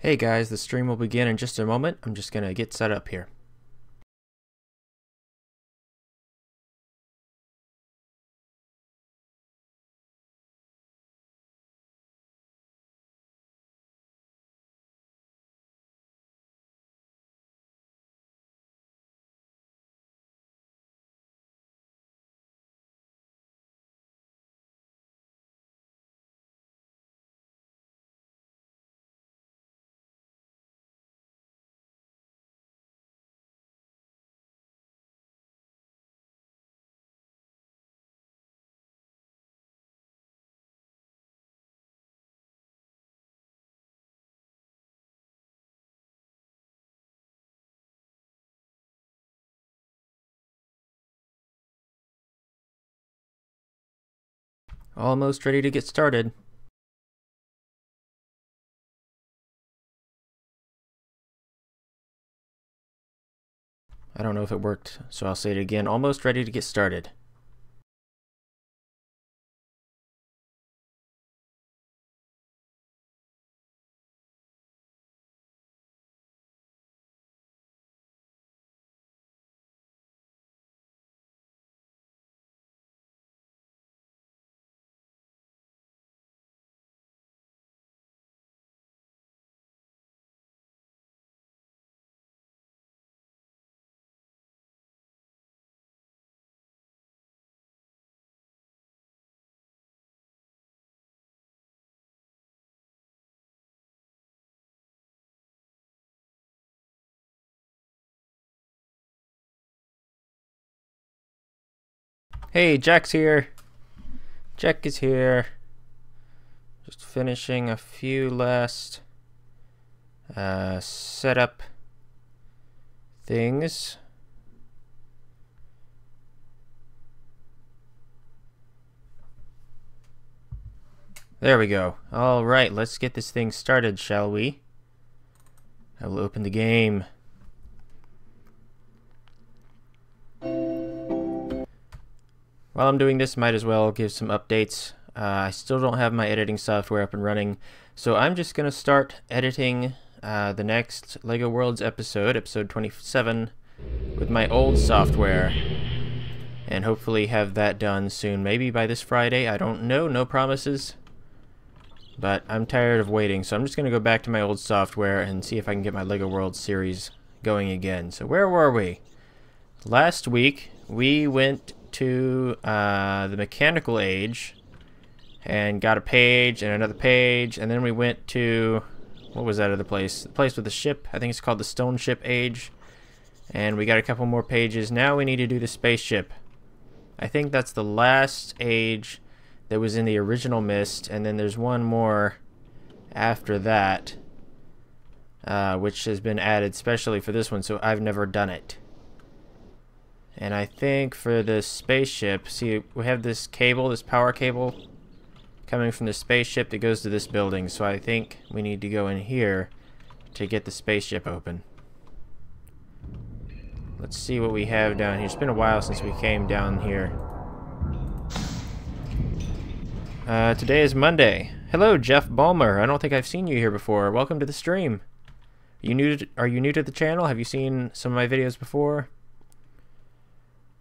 Hey guys, the stream will begin in just a moment. I'm just gonna get set up here. Almost ready to get started. I don't know if it worked, so I'll say it again. Almost ready to get started. Hey, Jack's here. Jack is here. Just finishing a few last setup things. There we go. All right, let's get this thing started, shall we? I will open the game. While I'm doing this, might as well give some updates. I still don't have my editing software up and running, so I'm just going to start editing the next LEGO Worlds episode, episode 27, with my old software, and hopefully have that done soon. Maybe by this Friday, I don't know, no promises, but I'm tired of waiting, so I'm just going to go back to my old software and see if I can get my LEGO Worlds series going again. So where were we? Last week, we went to the mechanical age and got a page and another page, and then we went to, what was that other place? The place with the ship. I think it's called the Stone Ship Age, and we got a couple more pages. Now we need to do the spaceship. I think that's the last age that was in the original Myst, and then there's one more after that, which has been added specially for this one, so I've never done it. And I think for the spaceship, see, we have this cable, this power cable, coming from the spaceship that goes to this building. So I think we need to go in here to get the spaceship open. Let's see what we have down here. It's been a while since we came down here. Today is Monday. Hello, Jeff Ballmer. I don't think I've seen you here before. Welcome to the stream. Are you new to the channel? Have you seen some of my videos before?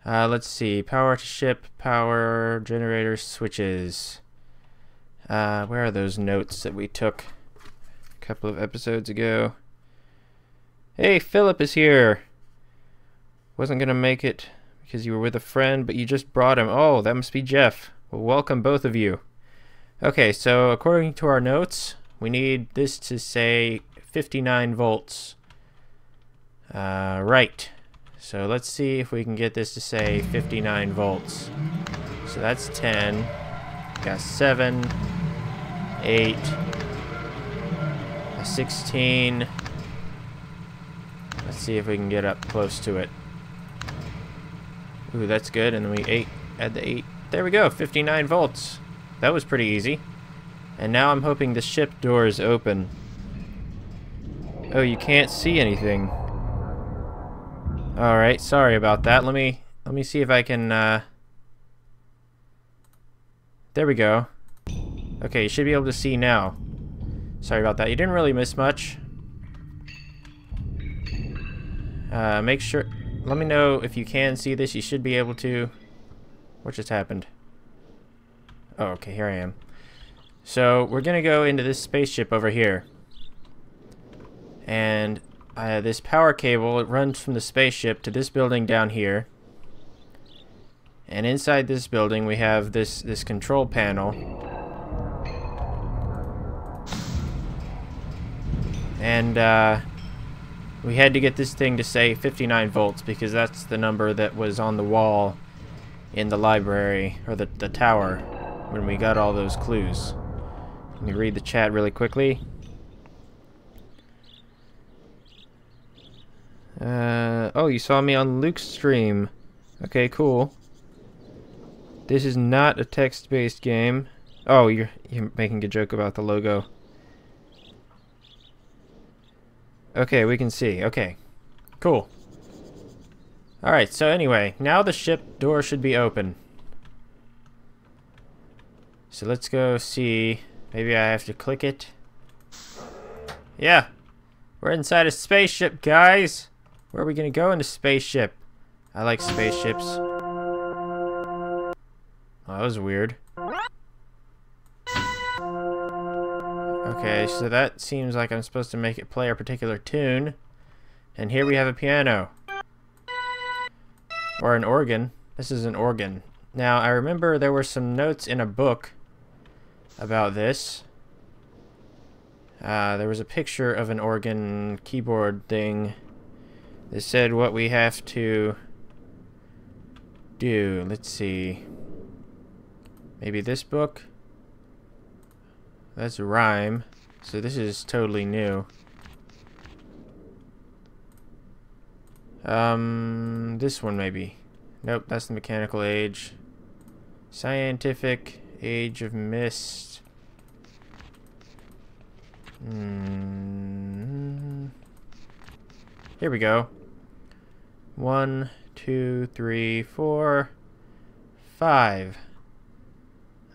Let's see. Power to ship, power, generator, switches. Where are those notes that we took a couple of episodes ago? Hey, Philip is here. Wasn't gonna make it because you were with a friend, but you just brought him. Oh, that must be Jeff. Well, welcome both of you. Okay, so according to our notes, we need this to say 59 volts. Right. So let's see if we can get this to say 59 volts. So that's 10. Got 7, 8, a 16. Let's see if we can get up close to it. Ooh, that's good. And then we add the 8. There we go, 59 volts. That was pretty easy. And now I'm hoping the ship doors open. Oh, you can't see anything. Alright, sorry about that. Let me see if I can there we go. Okay, you should be able to see now. Sorry about that. You didn't really miss much. Make sure... Let me know if you can see this. You should be able to. What just happened? Oh, okay, here I am. So, we're gonna go into this spaceship over here. And this power cable, it runs from the spaceship to this building down here. And inside this building, we have this control panel. And, we had to get this thing to say 59 volts because that's the number that was on the wall in the library, or the tower, when we got all those clues. Let me read the chat really quickly. Oh, you saw me on Luke's stream. Okay, cool. This is not a text-based game. Oh, you're making a joke about the logo. Okay, we can see. Okay, cool. Alright, so anyway, now the ship door should be open. So let's go see. Maybe I have to click it. Yeah, we're inside a spaceship, guys. Where are we gonna go in a spaceship? I like spaceships. Oh, that was weird. Okay, so that seems like I'm supposed to make it play a particular tune. And here we have a piano. Or an organ. This is an organ. Now, I remember there were some notes in a book about this. There was a picture of an organ keyboard thing that said what we have to do. Let's see. Maybe this book? That's a rhyme. So this is totally new. This one maybe. Nope, that's the mechanical age. Scientific age of Myst. Here we go. 1, 2, 3, 4, 5.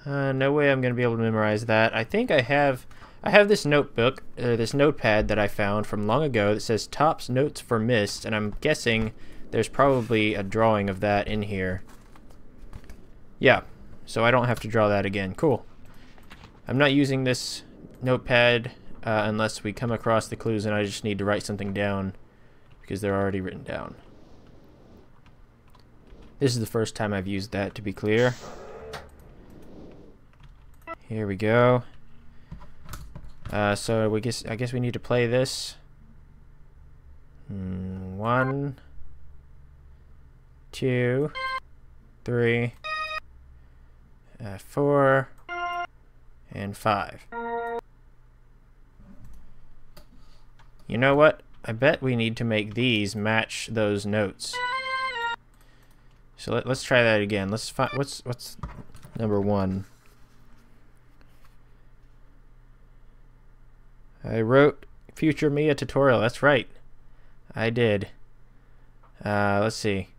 No way I'm gonna be able to memorize that. I think I have this notebook, this notepad that I found from long ago that says Top's Notes for Myst, and I'm guessing there's probably a drawing of that in here. Yeah, so I don't have to draw that again. Cool. I'm not using this notepad unless we come across the clues and I just need to write something down because they're already written down. This is the first time I've used that, to be clear. Here we go. So I guess we need to play this. 1, 2, 3, 4, and 5. You know what? I bet we need to make these match those notes. So let's try that again. Let's find what's number 1. I wrote Future Mia tutorial. That's right. I did. Let's see.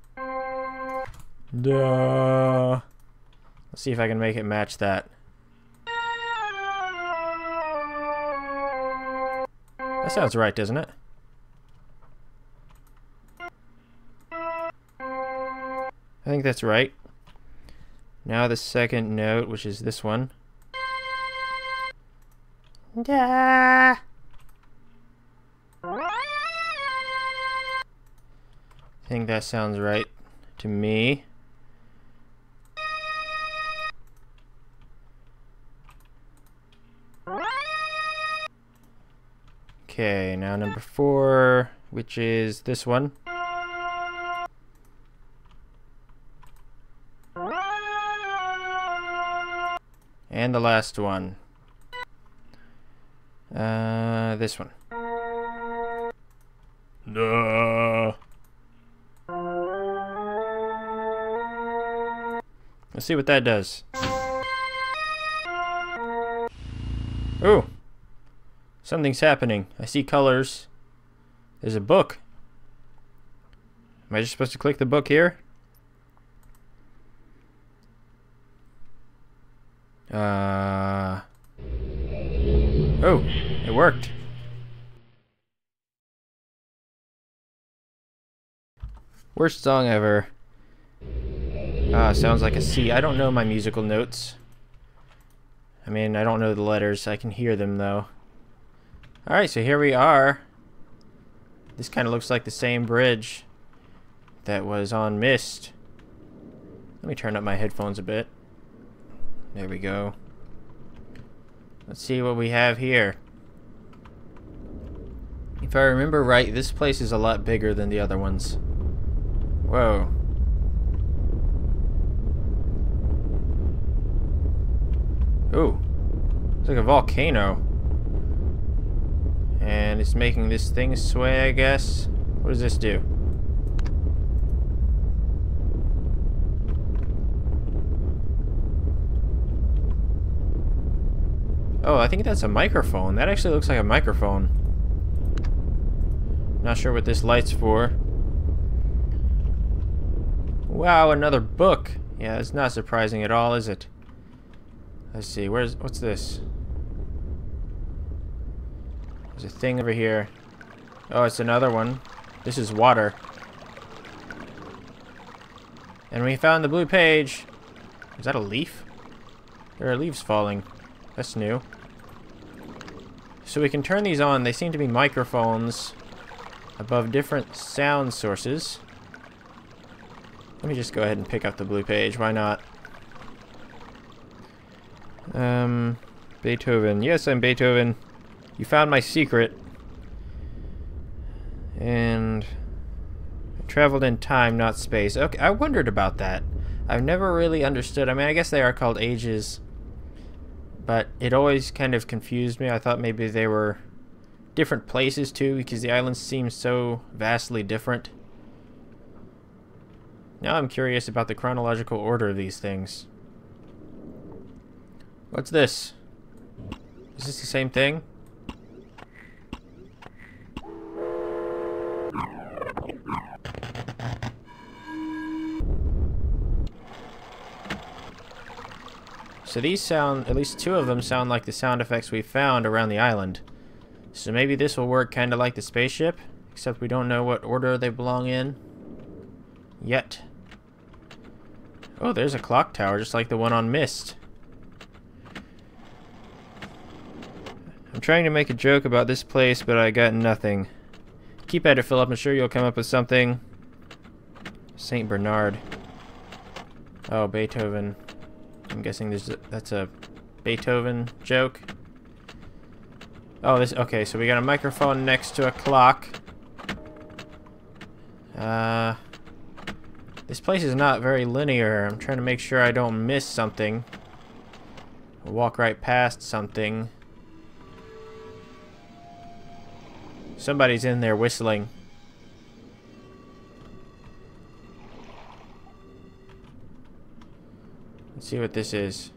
Duh. Let's see if I can make it match that. That sounds right, doesn't it? I think that's right. Now the second note, which is this one. Da. I think that sounds right to me. Okay, now number 4, which is this one. And the last one. This one. No. Let's see what that does. Ooh. Something's happening. I see colors. There's a book. Am I just supposed to click the book here? Oh, it worked. Worst song ever. Sounds like a C. I don't know my musical notes. I mean, I don't know the letters. I can hear them, though. Alright, so here we are. This kind of looks like the same bridge that was on Myst. Let me turn up my headphones a bit. There we go. Let's see what we have here. If I remember right, this place is a lot bigger than the other ones. Whoa. Ooh. It's like a volcano. And it's making this thing sway, I guess. What does this do? Oh, I think that's a microphone. That actually looks like a microphone. Not sure what this light's for. Wow, another book. Yeah, it's not surprising at all, is it? Let's see, what's this? There's a thing over here. Oh, it's another one. This is water. And we found the blue page. Is that a leaf? There are leaves falling. That's new. So we can turn these on. They seem to be microphones above different sound sources. Let me just go ahead and pick up the blue page. Why not? Beethoven. Yes, I'm Beethoven. You found my secret. And I traveled in time, not space. Okay, I wondered about that. I've never really understood. I mean, I guess they are called ages. But it always kind of confused me. I thought maybe they were different places too, because the islands seem so vastly different. Now I'm curious about the chronological order of these things. What's this? Is this the same thing? So these sound, at least two of them sound like the sound effects we found around the island. So maybe this will work kind of like the spaceship, except we don't know what order they belong in yet. Oh, there's a clock tower just like the one on Myst. I'm trying to make a joke about this place, but I got nothing. Keep at it, Philip. I'm sure you'll come up with something. Saint Bernard. Oh, Beethoven. I'm guessing that's a Beethoven joke. Oh, okay, so we got a microphone next to a clock. This place is not very linear. I'm trying to make sure I don't miss something. I'll walk right past something. Somebody's in there whistling. Let's see what this is.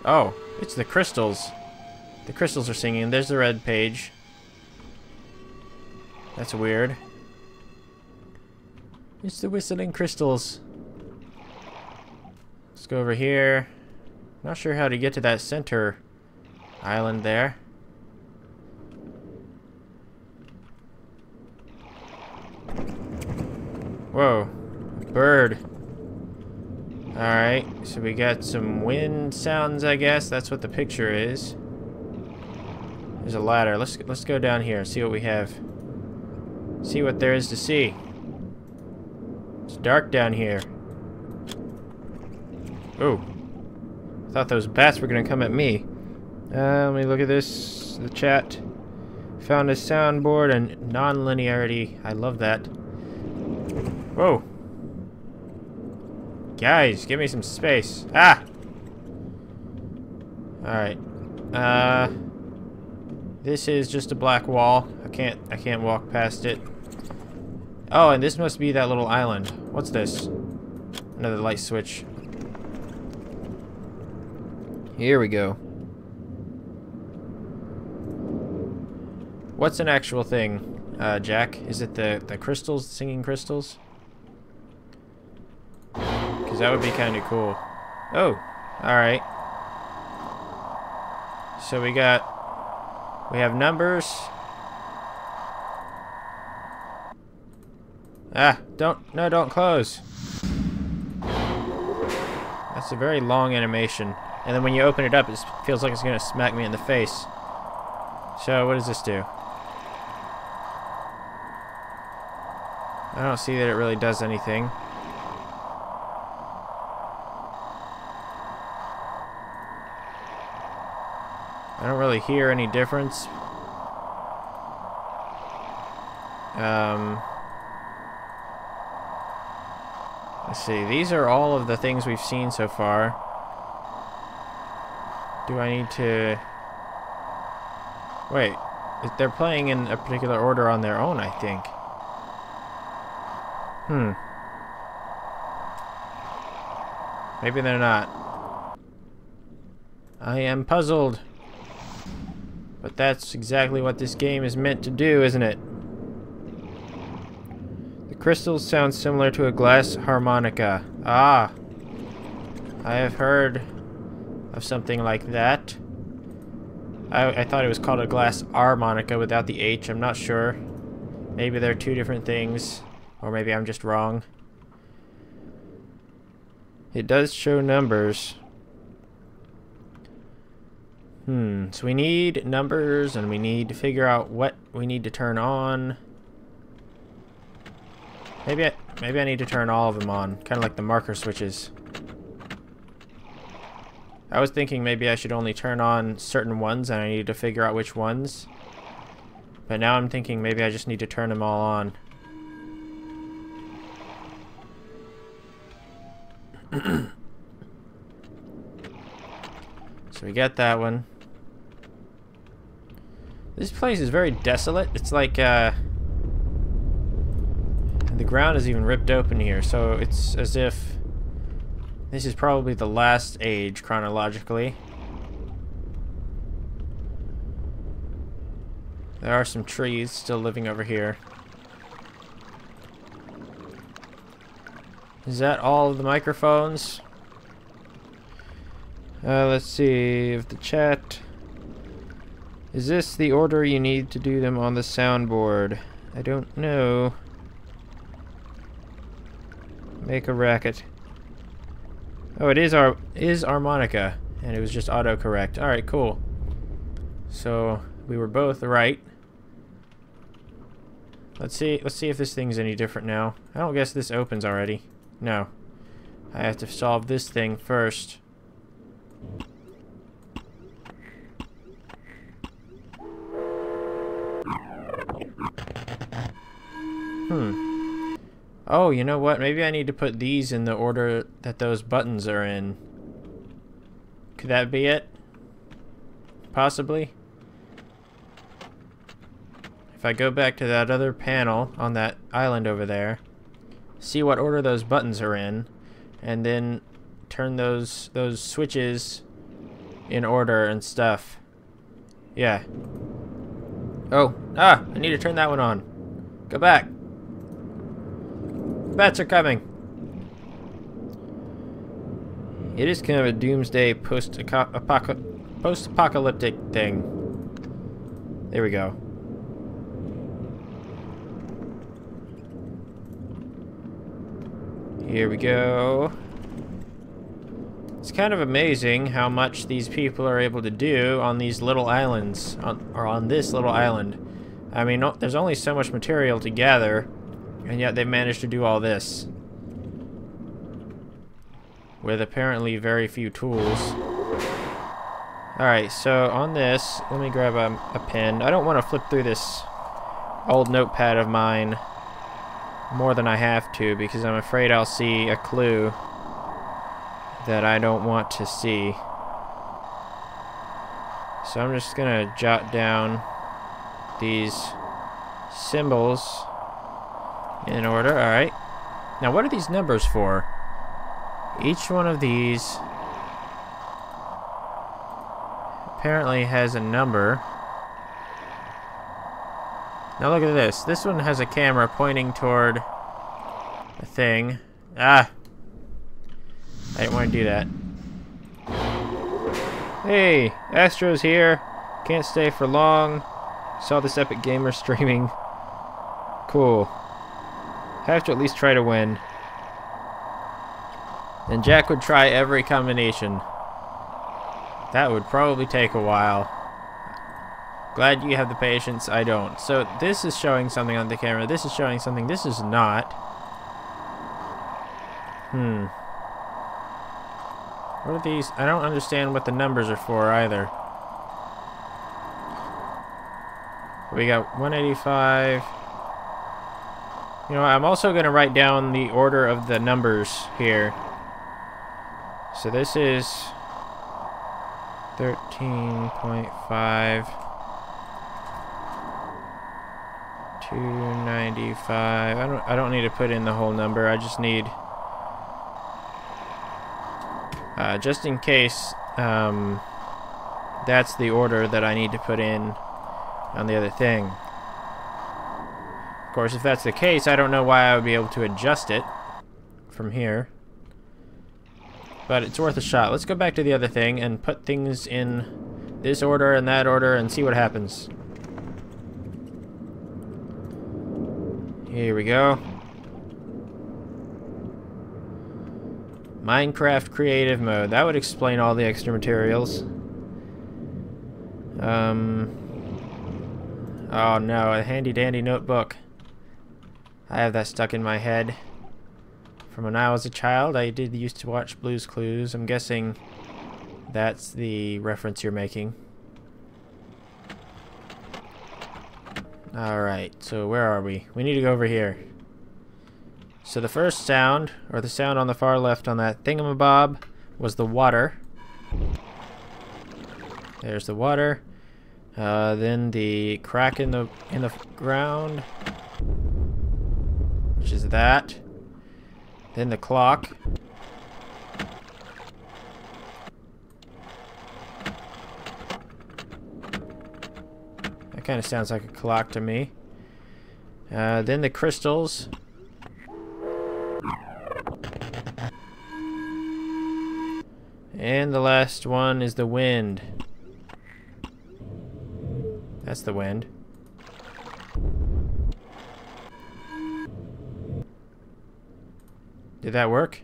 Oh, it's the crystals. The crystals are singing. There's the red page. That's weird. It's the whistling crystals. Let's go over here. Not sure how to get to that center island there. Whoa, bird. Alright, so we got some wind sounds, I guess. That's what the picture is. There's a ladder. Let's go down here and see what we have. See what there is to see. It's dark down here. Ooh. I thought those bats were gonna come at me. Let me look at this. The chat. Found a soundboard and non-linearity. I love that. Whoa. Guys, give me some space. Ah! Alright. This is just a black wall. I can't walk past it. Oh, and this must be that little island. What's this? Another light switch. Here we go. What's an actual thing, Jack? Is it the crystals, the singing crystals? Because that would be kind of cool. Oh, alright. So we have numbers. Ah, don't close. That's a very long animation. And then when you open it up, it feels like it's gonna smack me in the face. So, what does this do? I don't see that it really does anything. I don't really hear any difference. Let's see, these are all of the things we've seen so far. Do I need to... Wait, they're playing in a particular order on their own, I think. Maybe they're not. I am puzzled. But that's exactly what this game is meant to do, isn't it? The crystals sound similar to a glass harmonica. Ah! I have heard of something like that. I thought it was called a glass harmonica without the H. I'm not sure. Maybe they're two different things. Or maybe I'm just wrong. It does show numbers. So we need numbers, and we need to figure out what we need to turn on. Maybe I need to turn all of them on, kind of like the marker switches. I was thinking maybe I should only turn on certain ones, and I need to figure out which ones. But now I'm thinking maybe I just need to turn them all on. So we got that one. This place is very desolate. It's like, the ground is even ripped open here, so it's as if this is probably the last age, chronologically. There are some trees still living over here. Is that all of the microphones? Let's see if the chat... Is this the order you need to do them on the soundboard? I don't know. Make a racket. Oh, it is harmonica, and it was just autocorrect. All right, cool. So we were both right. Let's see if this thing's any different now. I don't guess this opens already. No. I have to solve this thing first. Oh, you know what? Maybe I need to put these in the order that those buttons are in. Could that be it? Possibly? If I go back to that other panel on that island over there, see what order those buttons are in, and then turn those switches in order and stuff. Yeah. Oh, I need to turn that one on. Go back. Bats are coming. It is kind of a doomsday post-apocalyptic thing. There we go. Here we go. It's kind of amazing how much these people are able to do on these little islands, or on this little island. I mean, there's only so much material to gather, and yet they've managed to do all this with apparently very few tools. Alright, so on this, let me grab a pen. I don't want to flip through this old notepad of mine more than I have to, because I'm afraid I'll see a clue that I don't want to see. So I'm just gonna jot down these symbols in order. Alright. Now what are these numbers for? Each one of these apparently has a number. Now look at this. This one has a camera pointing toward a thing. Ah! I didn't want to do that. Hey! Astro's here. Can't stay for long. Saw this epic gamer streaming. Cool. Have to at least try to win. And Jack would try every combination. That would probably take a while. Glad you have the patience, I don't. So this is showing something on the camera, this is showing something, this is not. What are these? I don't understand what the numbers are for either. We got 185. You know, I'm also going to write down the order of the numbers here. So this is 13.5, 295. I don't need to put in the whole number. I just need just in case that's the order that I need to put in on the other thing. Of course, if that's the case, I don't know why I would be able to adjust it from here. But it's worth a shot. Let's go back to the other thing and put things in this order and that order and see what happens. Here we go. Minecraft creative mode. That would explain all the extra materials. Oh no, a handy dandy notebook. I have that stuck in my head. From when I was a child, I did used to watch Blue's Clues. I'm guessing that's the reference you're making. Alright, so where are we? We need to go over here. So the first sound, or the sound on the far left on that thingamabob, was the water. There's the water. Then the crack in the ground, which is that. Then the clock. That kind of sounds like a clock to me. Then the crystals. And the last one is the wind. That's the wind. Did that work?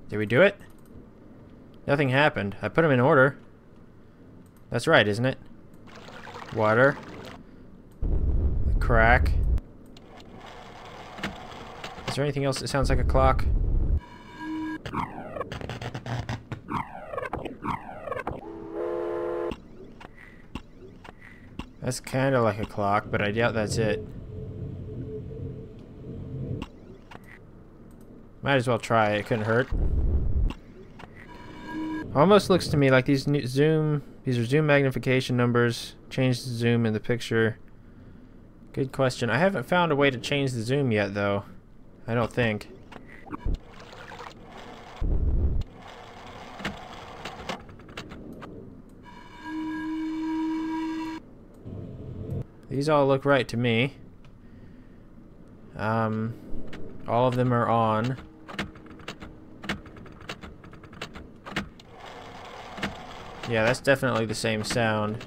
Did we do it? Nothing happened. I put them in order. That's right, isn't it? Water. The crack. Is there anything else that sounds like a clock? That's kind of like a clock, but I doubt that's it. Might as well try it, couldn't hurt. Almost looks to me like these are zoom magnification numbers. Change the zoom in the picture. Good question. I haven't found a way to change the zoom yet, though. I don't think. These all look right to me. All of them are on. Yeah, that's definitely the same sound.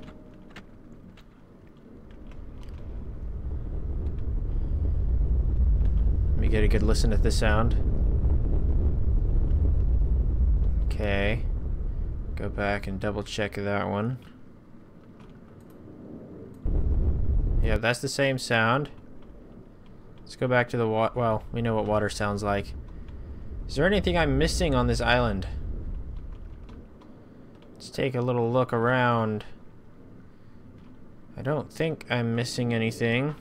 Let me get a good listen to the sound. Okay. Go back and double check that one. Yeah, that's the same sound. Let's go back to the water. Well, we know what water sounds like. Is there anything I'm missing on this island? Let's take a little look around. I don't think I'm missing anything.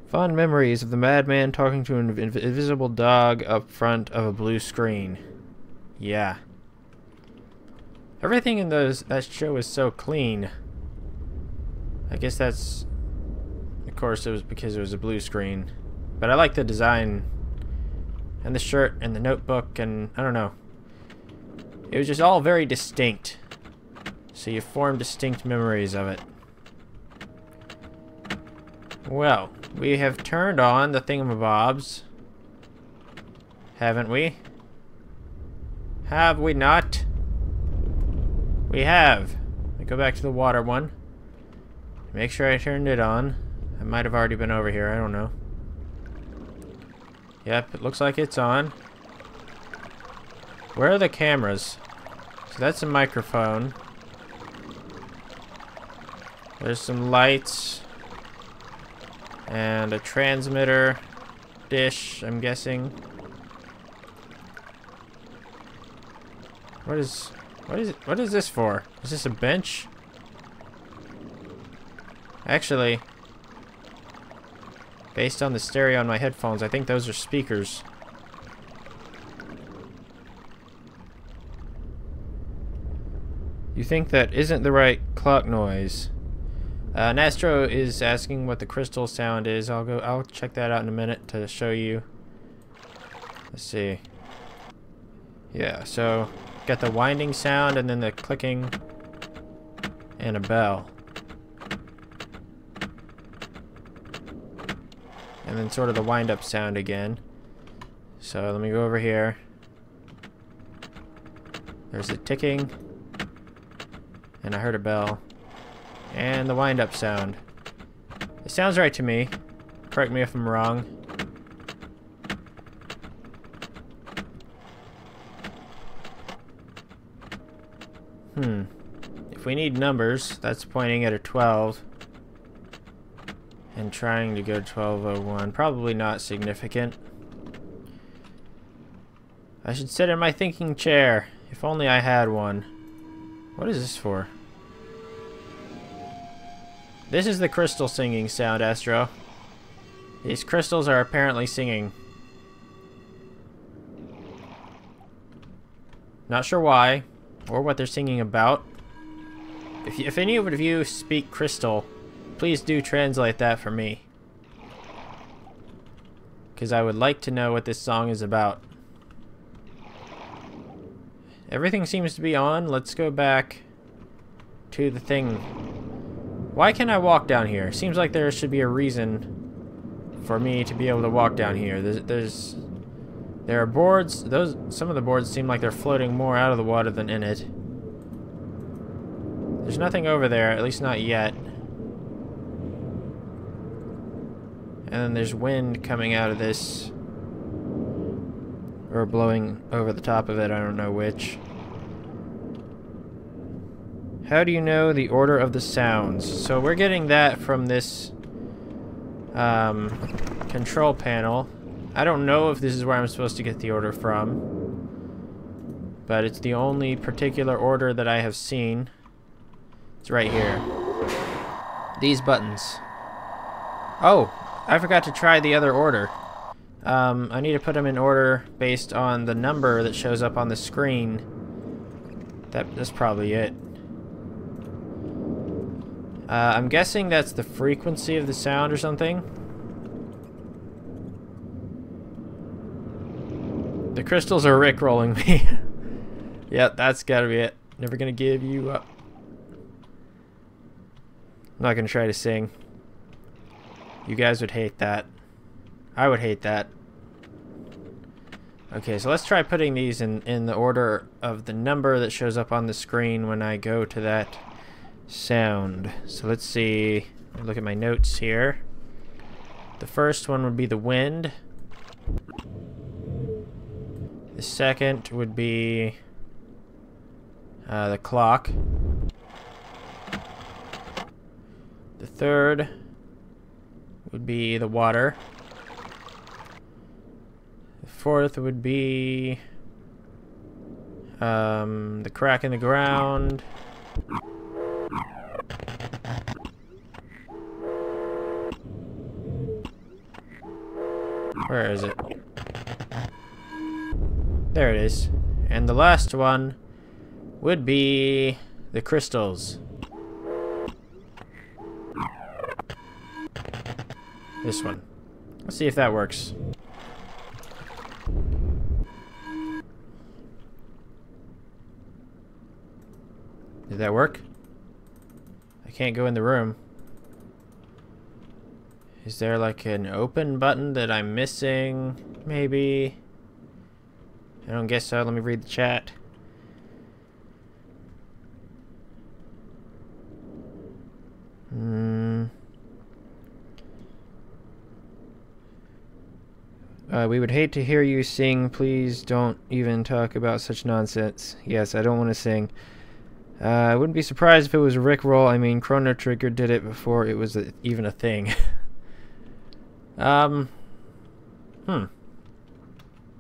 Fond memories of the madman talking to an invisible dog up front of a blue screen. Yeah. Everything in that show is so clean. I guess that's... Of course, it was because it was a blue screen. But I like the design. And the shirt and the notebook and... I don't know. It was just all very distinct. So you form distinct memories of it. Well, we have turned on the thingamabobs. Haven't we? Have we not? We have. Let me go back to the water one. Make sure I turned it on. I might have already been over here, I don't know. Yep, it looks like it's on. Where are the cameras? So that's a microphone. There's some lights. And a transmitter dish, I'm guessing. What is this for? Is this a bench? Actually, based on the stereo on my headphones, I think those are speakers. You think that isn't the right clock noise? Nastro is asking what the crystal sound is. I'll check that out in a minute to show you. Let's see. Yeah, so got the winding sound and then the clicking and a bell. And then sort of the wind-up sound again. So let me go over here. There's the ticking. And I heard a bell. And the wind-up sound. It sounds right to me. Correct me if I'm wrong. If we need numbers, that's pointing at a 12. And trying to go 1201. Probably not significant. I should sit in my thinking chair. If only I had one. What is this for? This is the crystal singing sound, Astro. These crystals are apparently singing. Not sure why, or what they're singing about. If any of you speak crystal, please do translate that for me. Because I would like to know what this song is about. Everything seems to be on. Let's go back to the thing. Why can't I walk down here? Seems like there should be a reason for me to be able to walk down here. There are boards. Some of the boards seem like they're floating more out of the water than in it. There's nothing over there, at least not yet. And then there's wind coming out of this. Or blowing over the top of it, I don't know which. How do you know the order of the sounds? So we're getting that from this control panel. I don't know if this is where I'm supposed to get the order from, but it's the only particular order that I have seen. It's right here. These buttons. Oh, I forgot to try the other order. I need to put them in order based on the number that shows up on the screen. That's probably it. I'm guessing that's the frequency of the sound or something. The crystals are rickrolling me. Yep, that's gotta be it. Never gonna give you up. I'm not gonna try to sing. You guys would hate that. I would hate that. Okay, so let's try putting these in the order of the number that shows up on the screen when I go to that sound. So let's see. Look at my notes here. The first one would be the wind. The second would be the clock. The third would be the water. The fourth would be the crack in the ground. Where is it? There it is. And the last one would be the crystals. This one. Let's see if that works. Did that work? I can't go in the room. Is there like an open button that I'm missing? Maybe. I don't guess so. Let me read the chat. We would hate to hear you sing. Please don't even talk about such nonsense. Yes, I don't want to sing. I wouldn't be surprised if it was a Rickroll. I mean, Chrono Trigger did it before it was even a thing.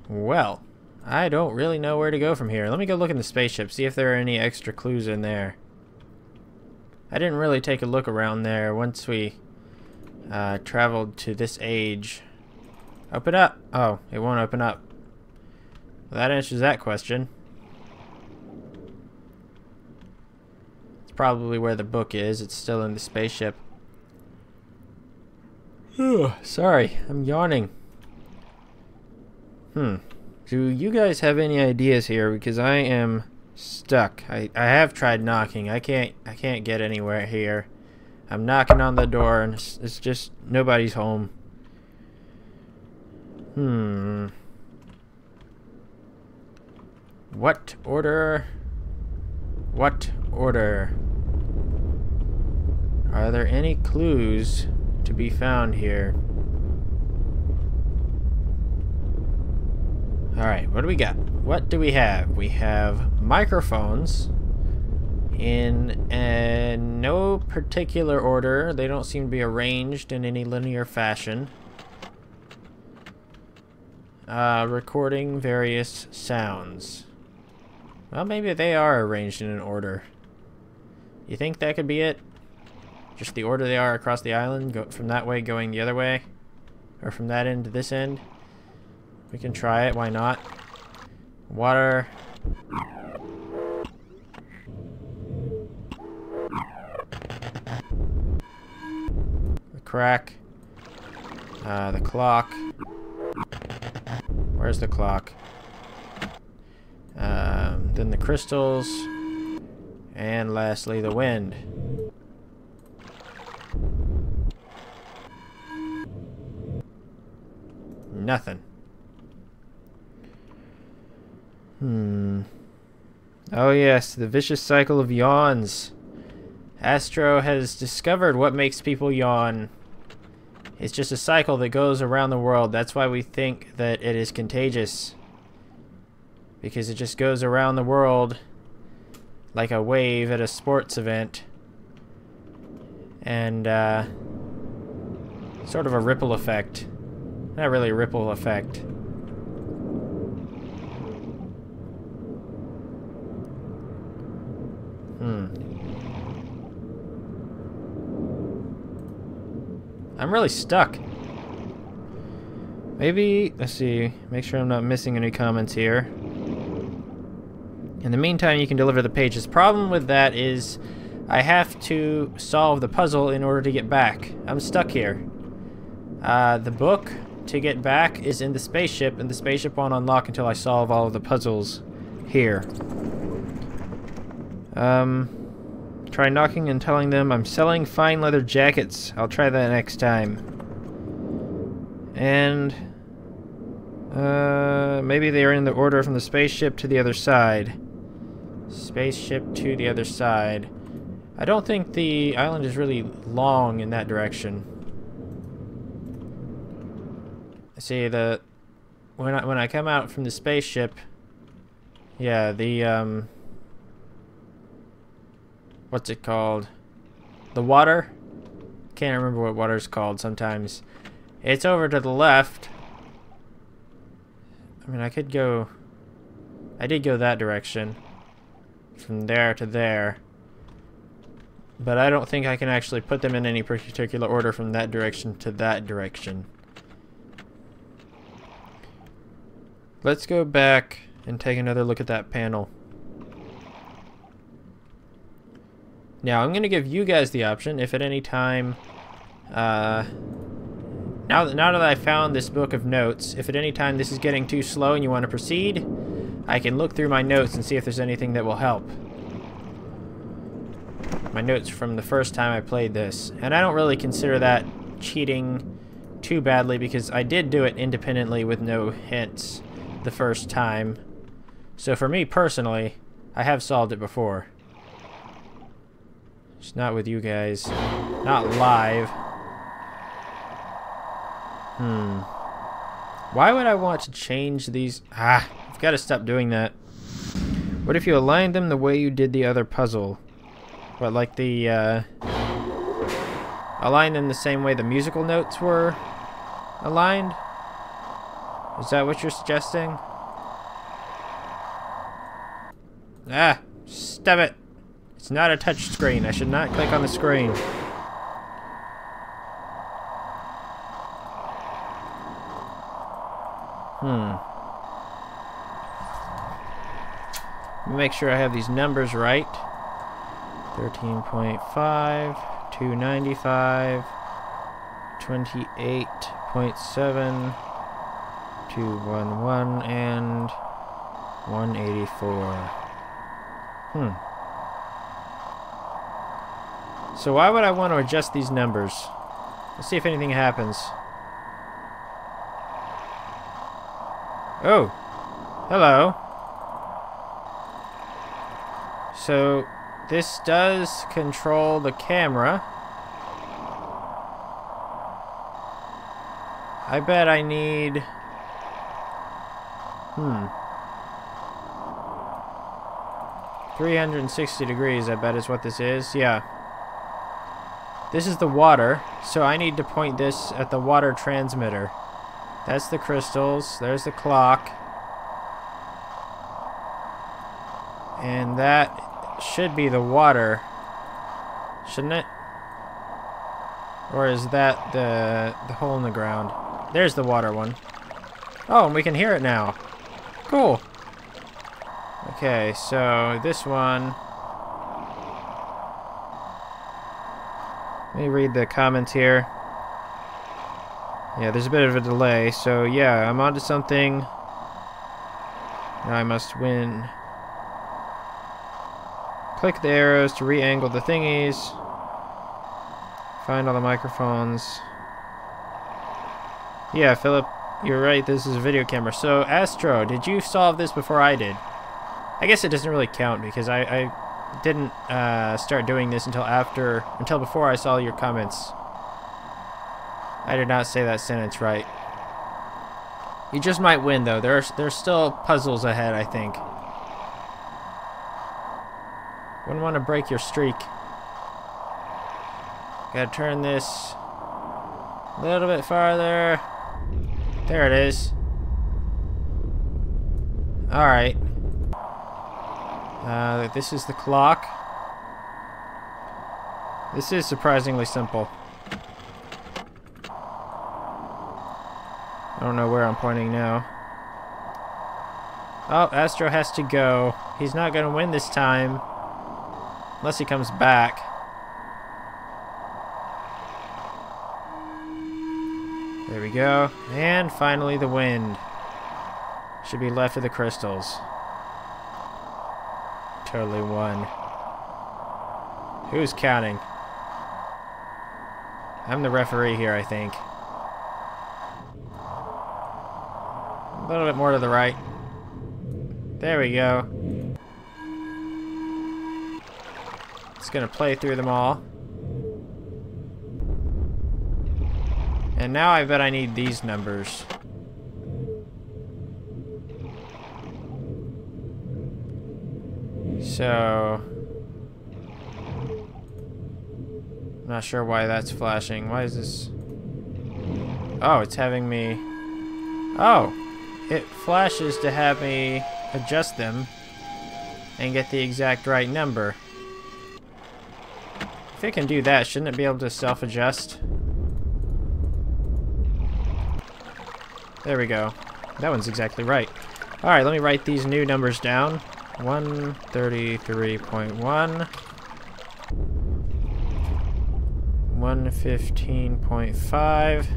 Well, I don't really know where to go from here. Let me go look in the spaceship, see if there are any extra clues in there. I didn't really take a look around there once we traveled to this age. Open up! Oh, it won't open up. Well, that answers that question. It's probably where the book is. It's still in the spaceship. Sorry, I'm yawning. Do you guys have any ideas here? Because I am stuck. I have tried knocking. I can't get anywhere here. I'm knocking on the door and it's just nobody's home. What order? What order? Are there any clues to be found here? Alright, what do we got? What do we have? We have microphones in no particular order. They don't seem to be arranged in any linear fashion. Recording various sounds. Well, maybe they are arranged in an order. You think that could be it? Just the order they are across the island? Go from that way going the other way? Or from that end to this end? We can try it, why not? Water. The crack. The clock. Where's the clock? Then the crystals. And lastly, the wind. Nothing. Oh yes, the vicious cycle of yawns. Astro has discovered what makes people yawn. It's just a cycle that goes around the world. That's why we think that it is contagious. Because it just goes around the world like a wave at a sports event. And, sort of a ripple effect. Not really a ripple effect. I'm really stuck. Maybe, let's see, make sure I'm not missing any comments here. In the meantime, you can deliver the pages. Problem with that is I have to solve the puzzle in order to get back. I'm stuck here. The book to get back is in the spaceship, and the spaceship won't unlock until I solve all of the puzzles here. Try knocking and telling them I'm selling fine leather jackets. I'll try that next time. And maybe they are in the order from the spaceship to the other side. Spaceship to the other side. I don't think the island is really long in that direction. See, when I come out from the spaceship, yeah, the what's it called? The water? Can't remember what water's called sometimes. It's over to the left. I mean, I did go that direction. From there to there. But I don't think I can actually put them in any particular order from that direction to that direction. Let's go back and take another look at that panel. Now, I'm going to give you guys the option, if at any time, now that I found this book of notes, if at any time this is getting too slow and you want to proceed, I can look through my notes and see if there's anything that will help. My notes from the first time I played this. And I don't really consider that cheating too badly because I did do it independently with no hints the first time. So for me personally, I have solved it before. Just not with you guys. Not live. Why would I want to change these? Ah, I've got to stop doing that. What if you aligned them the way you did the other puzzle? What, like the, align them the same way the musical notes were aligned? Is that what you're suggesting? Ah, stop it. It's not a touch screen. I should not click on the screen. Let me make sure I have these numbers right. 13.5, 295, 28.7, 211, and 184. So why would I want to adjust these numbers? Let's see if anything happens. Oh, hello. So this does control the camera. I bet I need... 360 degrees, I bet is what this is. Yeah. This is the water, so I need to point this at the water transmitter. That's the crystals. There's the clock. And that should be the water. Shouldn't it? Or is that the hole in the ground? There's the water one. Oh, and we can hear it now. Cool. Okay, so this one... Let me read the comments here. Yeah, there's a bit of a delay, so yeah, I'm onto something. Now I must win. Click the arrows to re-angle the thingies. Find all the microphones. Yeah, Philip, you're right, this is a video camera. So, Astro, did you solve this before I did? I guess it doesn't really count because I didn't start doing this until before I saw your comments. I did not say that sentence right. You just might win though. There's still puzzles ahead, I think. Wouldn't want to break your streak. Gotta turn this a little bit farther. There it is. Alright. This is the clock. This is surprisingly simple. I don't know where I'm pointing now. Oh, Astro has to go. He's not gonna win this time. Unless he comes back. There we go. And finally the wind. Should be left of the crystals. Totally won. Who's counting? I'm the referee here, I think. A little bit more to the right. There we go. It's gonna play through them all. And now I bet I need these numbers. So... I'm not sure why that's flashing. Why is this... Oh, it's having me... Oh! It flashes to have me adjust them and get the exact right number. If it can do that, shouldn't it be able to self-adjust? There we go. That one's exactly right. Alright, let me write these new numbers down. 133.1 115.5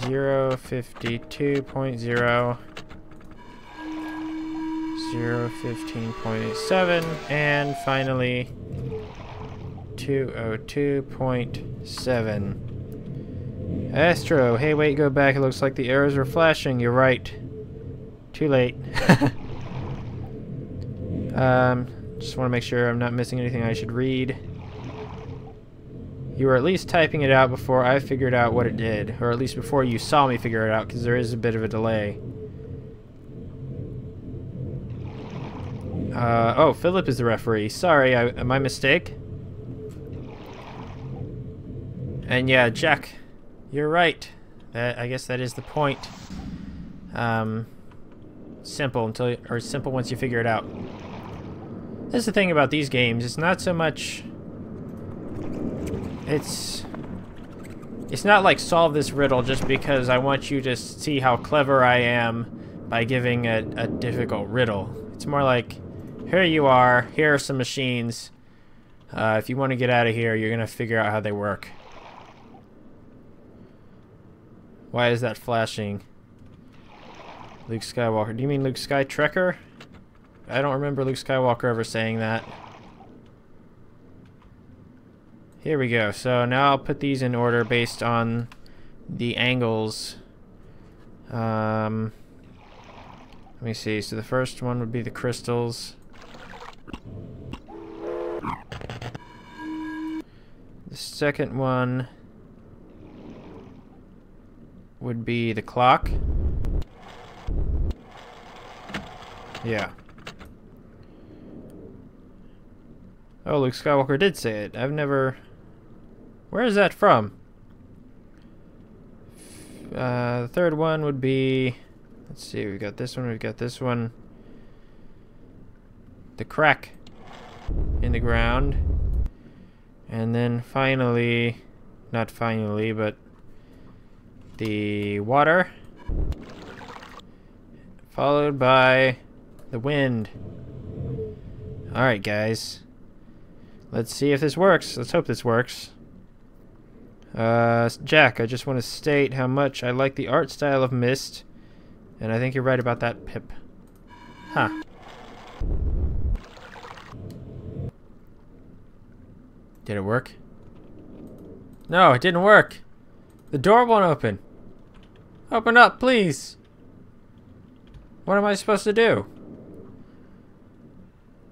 052.0 015.7 and finally 202.7. Astro, hey, wait, go back. It looks like the arrows are flashing. You're right. Too late. Just want to make sure I'm not missing anything I should read. you were at least typing it out before I figured out what it did. Or at least before you saw me figure it out, because there is a bit of a delay. Oh, Philip is the referee. Sorry, my mistake. And yeah, Jack, you're right. I guess that is the point. Simple simple once you figure it out. That's the thing about these games. It's not so much. It's not like solve this riddle just because I want you to see how clever I am by giving a difficult riddle. It's more like, here you are. Here are some machines. If you want to get out of here, you're gonna figure out how they work. Why is that flashing? Luke Skywalker. Do you mean Luke Skytrekker? I don't remember Luke Skywalker ever saying that. Here we go. So now I'll put these in order based on the angles. Let me see. So the first one would be the crystals. The second one would be the clock. Yeah. Oh, Luke Skywalker did say it. I've never... Where is that from? The third one would be... Let's see, we've got this one, we've got this one. The crack in the ground. And then finally... Not finally, but... The water. Followed by the wind. Alright, guys. Let's see if this works. Let's hope this works. Jack, I just want to state how much I like the art style of Myst. And I think you're right about that, Pip. Huh. Did it work? No, it didn't work. The door won't open. Open up, please. What am I supposed to do?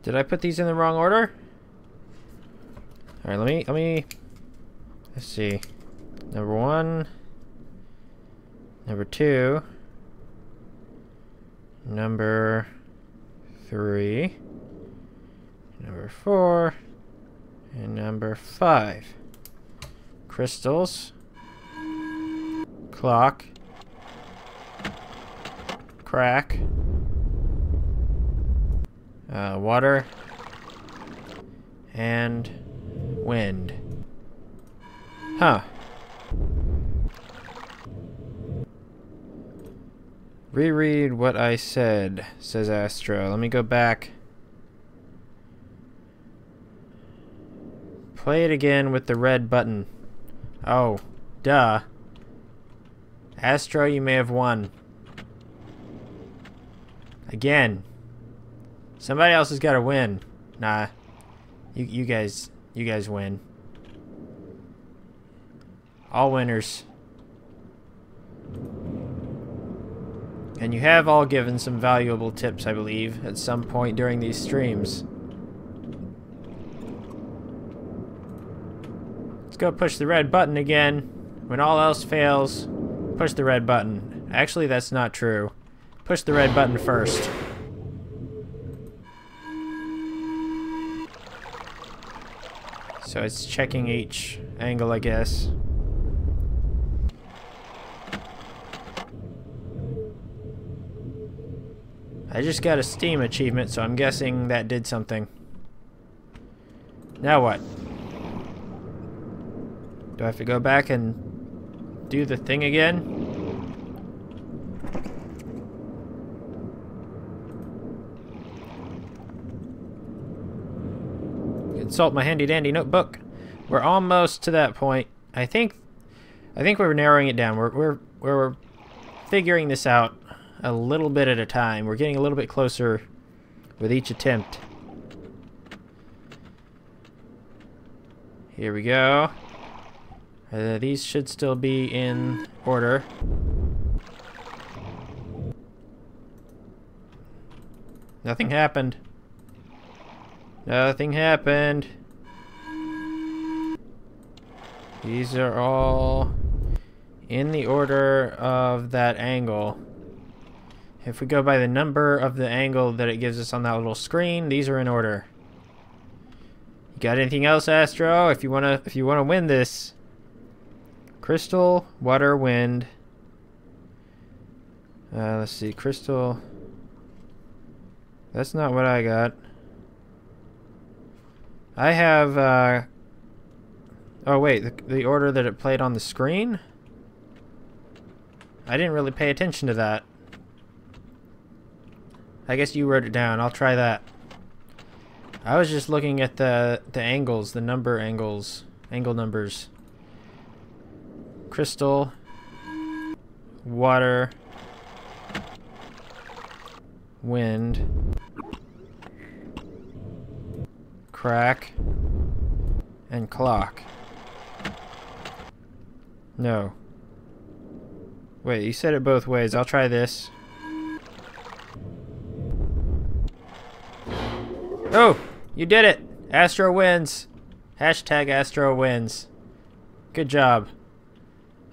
Did I put these in the wrong order? Alright, let me... Let's see. Number 1. Number 2. Number 3. Number 4. And number 5. Crystals. Clock. Crack. Water. And wind. Huh. Reread what I said, says Astro. Let me go back. Play it again with the red button. Oh, duh. Astro, you may have won. Again. Somebody else has got to win. Nah. You guys win. All winners. And you have all given some valuable tips, I believe, at some point during these streams. Let's go push the red button again. When all else fails, push the red button. Actually, that's not true. Push the red button first. So it's checking each angle, I guess. I just got a Steam achievement, so I'm guessing that did something. Now what? Do I have to go back and do the thing again? Consult my handy dandy notebook. We're almost to that point. I think we're narrowing it down. We're figuring this out a little bit at a time. We're getting a little bit closer with each attempt. Here we go. These should still be in order. Nothing happened. Nothing happened. These are all in the order of that angle. If we go by the number of the angle that it gives us on that little screen, these are in order. You got anything else, Astro? If you wanna win this. Crystal, water, wind. Let's see, crystal. That's not what I got. I have, oh wait, the order that it played on the screen? I didn't really pay attention to that. I guess you wrote it down. I'll try that. I was just looking at the angles, the number angles, angle numbers. Crystal, water, wind, crack, and clock. No. Wait, you said it both ways. I'll try this. Oh, you did it! Astro wins. Hashtag Astro wins. Good job.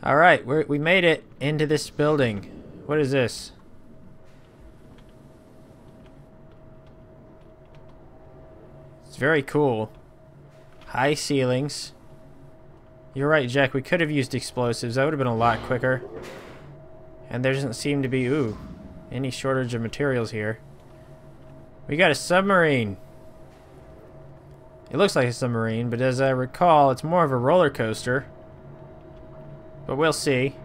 Alright, we made it into this building. What is this? It's very cool. High ceilings. You're right, Jack. We could have used explosives. That would have been a lot quicker. And there doesn't seem to be, any shortage of materials here. We got a submarine. It looks like a submarine, but as I recall, it's more of a roller coaster. But we'll see.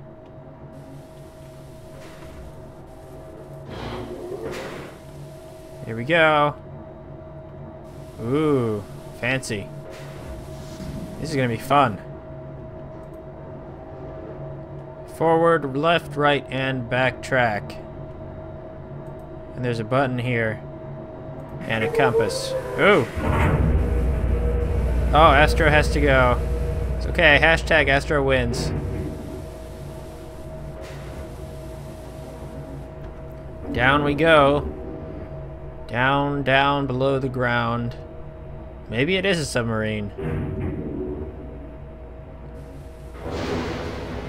Here we go. Ooh, fancy. This is gonna be fun. Forward, left, right, and backtrack. And there's a button here. And a compass. Ooh! Oh, Astro has to go. It's okay, hashtag Astro wins. Down we go. Down, down, below the ground. Maybe it is a submarine.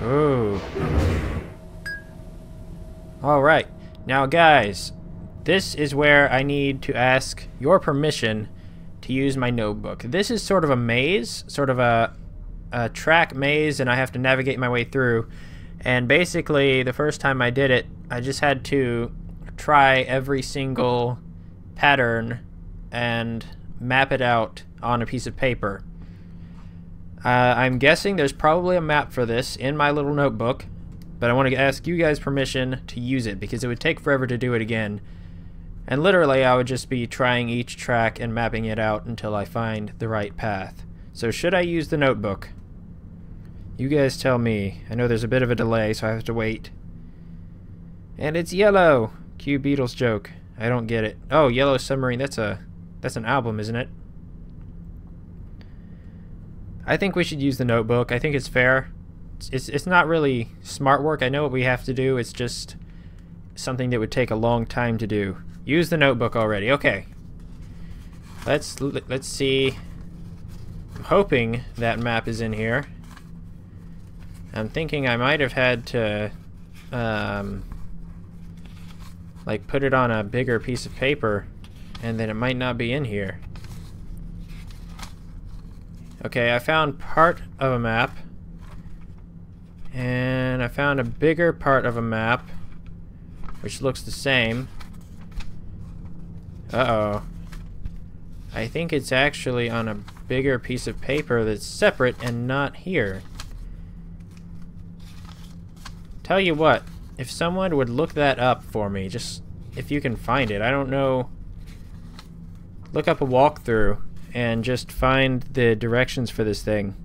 Ooh. Alright. Now guys, this is where I need to ask your permission to use my notebook. This is sort of a maze, sort of a track maze, and I have to navigate my way through. And basically, the first time I did it, I just had to try every single pattern and map it out on a piece of paper. I'm guessing there's probably a map for this in my little notebook, but I want to ask you guys permission to use it because it would take forever to do it again. And literally, I would just be trying each track and mapping it out until I find the right path. So should I use the notebook? You guys tell me. I know there's a bit of a delay, so I have to wait. And it's yellow! Cue Beatles joke. I don't get it. Oh, Yellow Submarine. That's an album, isn't it? I think we should use the notebook. I think it's fair. It's not really smart work. I know what we have to do. It's just something that would take a long time to do. Use the notebook already. Okay. Let's see. I'm hoping that map is in here. I'm thinking I might have had to like put it on a bigger piece of paper, and then it might not be in here. Okay, I found part of a map, and I found a bigger part of a map which looks the same. Uh-oh. I think it's actually on a bigger piece of paper that's separate and not here. Tell you what, if someone would look that up for me, just if you can find it, I don't know. Look up a walkthrough and just find the directions for this thing.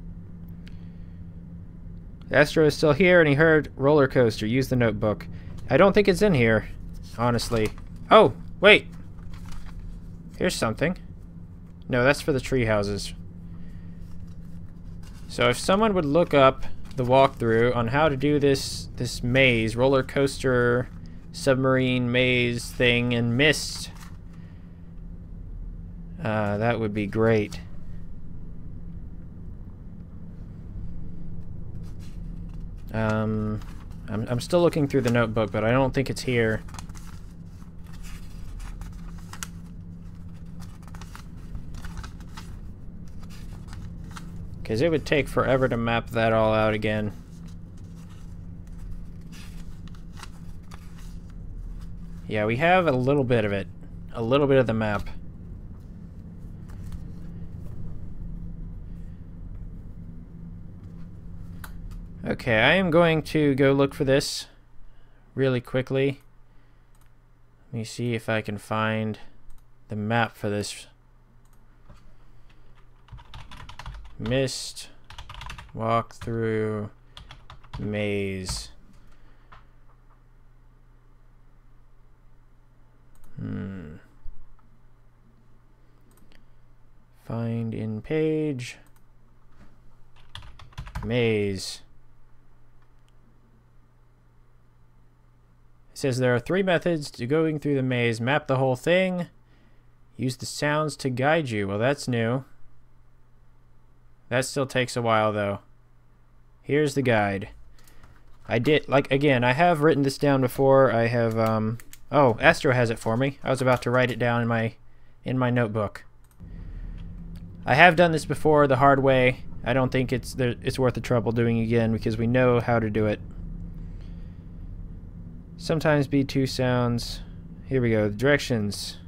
Astro is still here and he heard roller coaster. Use the notebook. I don't think it's in here, honestly. Oh, wait. Here's something. No, that's for the tree houses. So if someone would look up the walkthrough on how to do this maze, roller coaster, submarine maze thing in Myst, that would be great. I'm still looking through the notebook, but I don't think it's here. Because it would take forever to map that all out again. Yeah, we have a little bit of it. A little bit of the map. Okay, I am going to go look for this really quickly. Let me see if I can find the map for this. Myst walkthrough maze. Find in page. Maze. It says there are 3 methods to going through the maze. Map the whole thing. Use the sounds to guide you. Well, that's new. That still takes a while, though. Here's the guide. I did, like, again, I have written this down before. I have, oh, Astro has it for me. I was about to write it down in my notebook. I have done this before the hard way. I don't think it's worth the trouble doing again because we know how to do it. Sometimes B2 sounds. Here we go. Directions.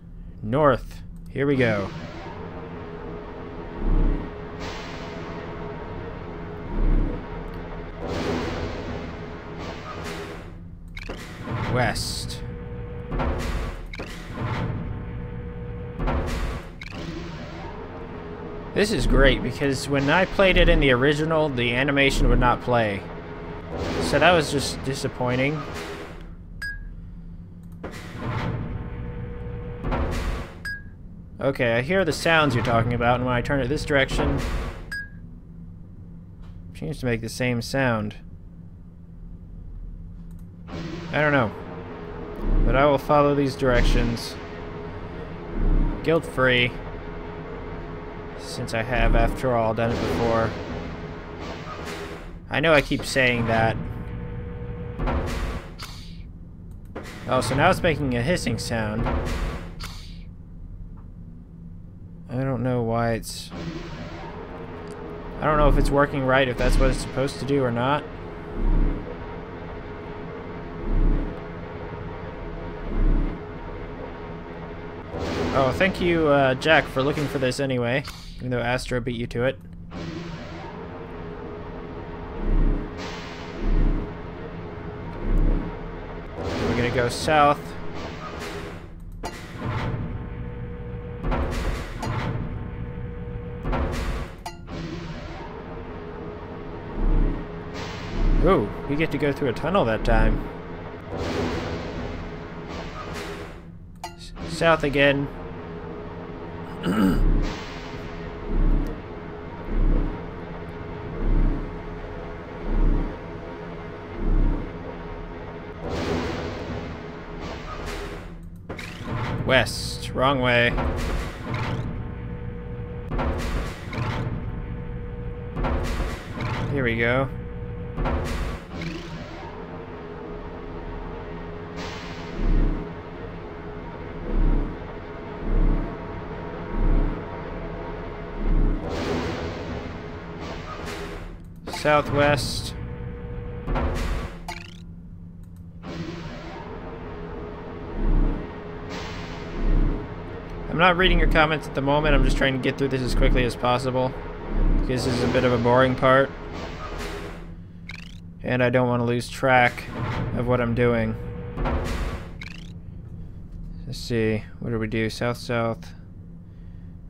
North. Here we go. West. This is great because when I played it in the original, the animation would not play. So that was just disappointing. Okay, I hear the sounds you're talking about, and when I turn it this direction, it seems to make the same sound. I don't know. But I will follow these directions. Guilt-free. Since I have, after all, done it before. I know I keep saying that. Oh, so now it's making a hissing sound. I don't know why it's... I don't know if it's working right, if that's what it's supposed to do or not. Oh, thank you, Jack, for looking for this anyway, even though Astro beat you to it. We're gonna go south. Ooh, we get to go through a tunnel that time. South again. West, wrong way. Here we go. Southwest. I'm not reading your comments at the moment. I'm just trying to get through this as quickly as possible because this is a bit of a boring part and I don't want to lose track of what I'm doing. Let's see, what do we do? South, south,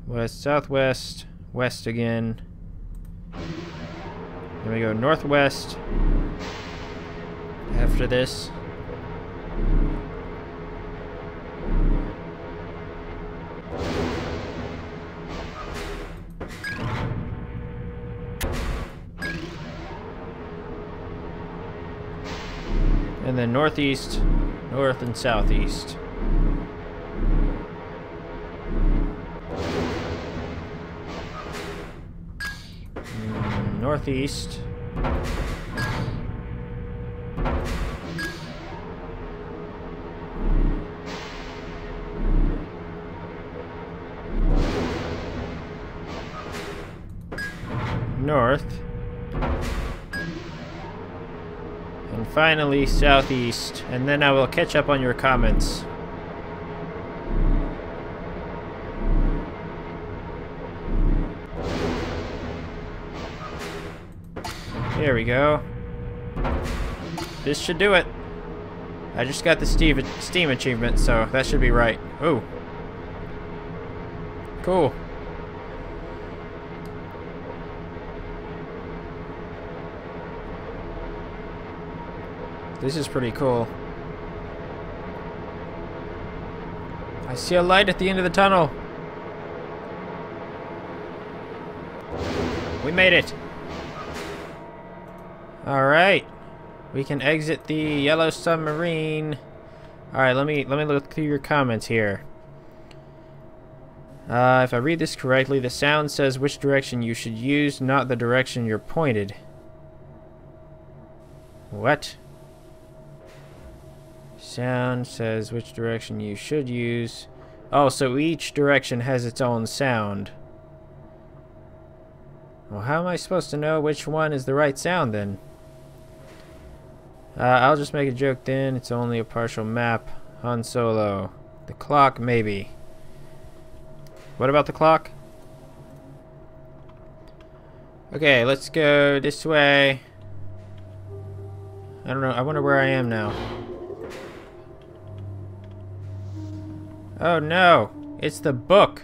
west, southwest, west again. Then we go northwest after this. And then northeast, north and southeast. Northeast. north. And finally southeast. And then I will catch up on your comments. There we go. This should do it. I just got the Steam achievement, so that should be right. Ooh. Cool. This is pretty cool. I see a light at the end of the tunnel. We made it. Alright. We can exit the yellow submarine. Alright, let me look through your comments here. If I read this correctly, the sound says which direction you should use, not the direction you're pointed. What? Sound says which direction you should use. Oh, so each direction has its own sound. Well, how am I supposed to know which one is the right sound then? I'll just make a joke then. It's only a partial map. Han Solo. The clock, maybe. What about the clock? Okay, let's go this way. I don't know. I wonder where I am now. Oh no, it's the book.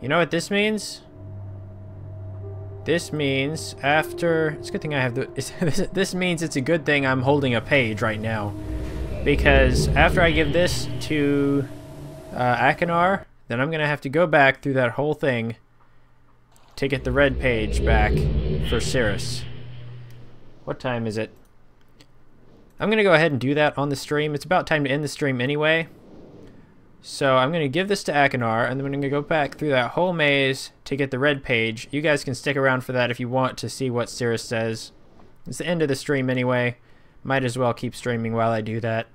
You know what this means? This means after... It's a good thing I have the... This means it's a good thing I'm holding a page right now. Because after I give this to Akinar, then I'm going to have to go back through that whole thing to get the red page back for Cirrus. What time is it? I'm going to go ahead and do that on the stream. It's about time to end the stream anyway. So I'm going to give this to Akinar, and then I'm going to go back through that whole maze to get the red page. You guys can stick around for that if you want to see what Cirrus says. It's the end of the stream anyway. Might as well keep streaming while I do that.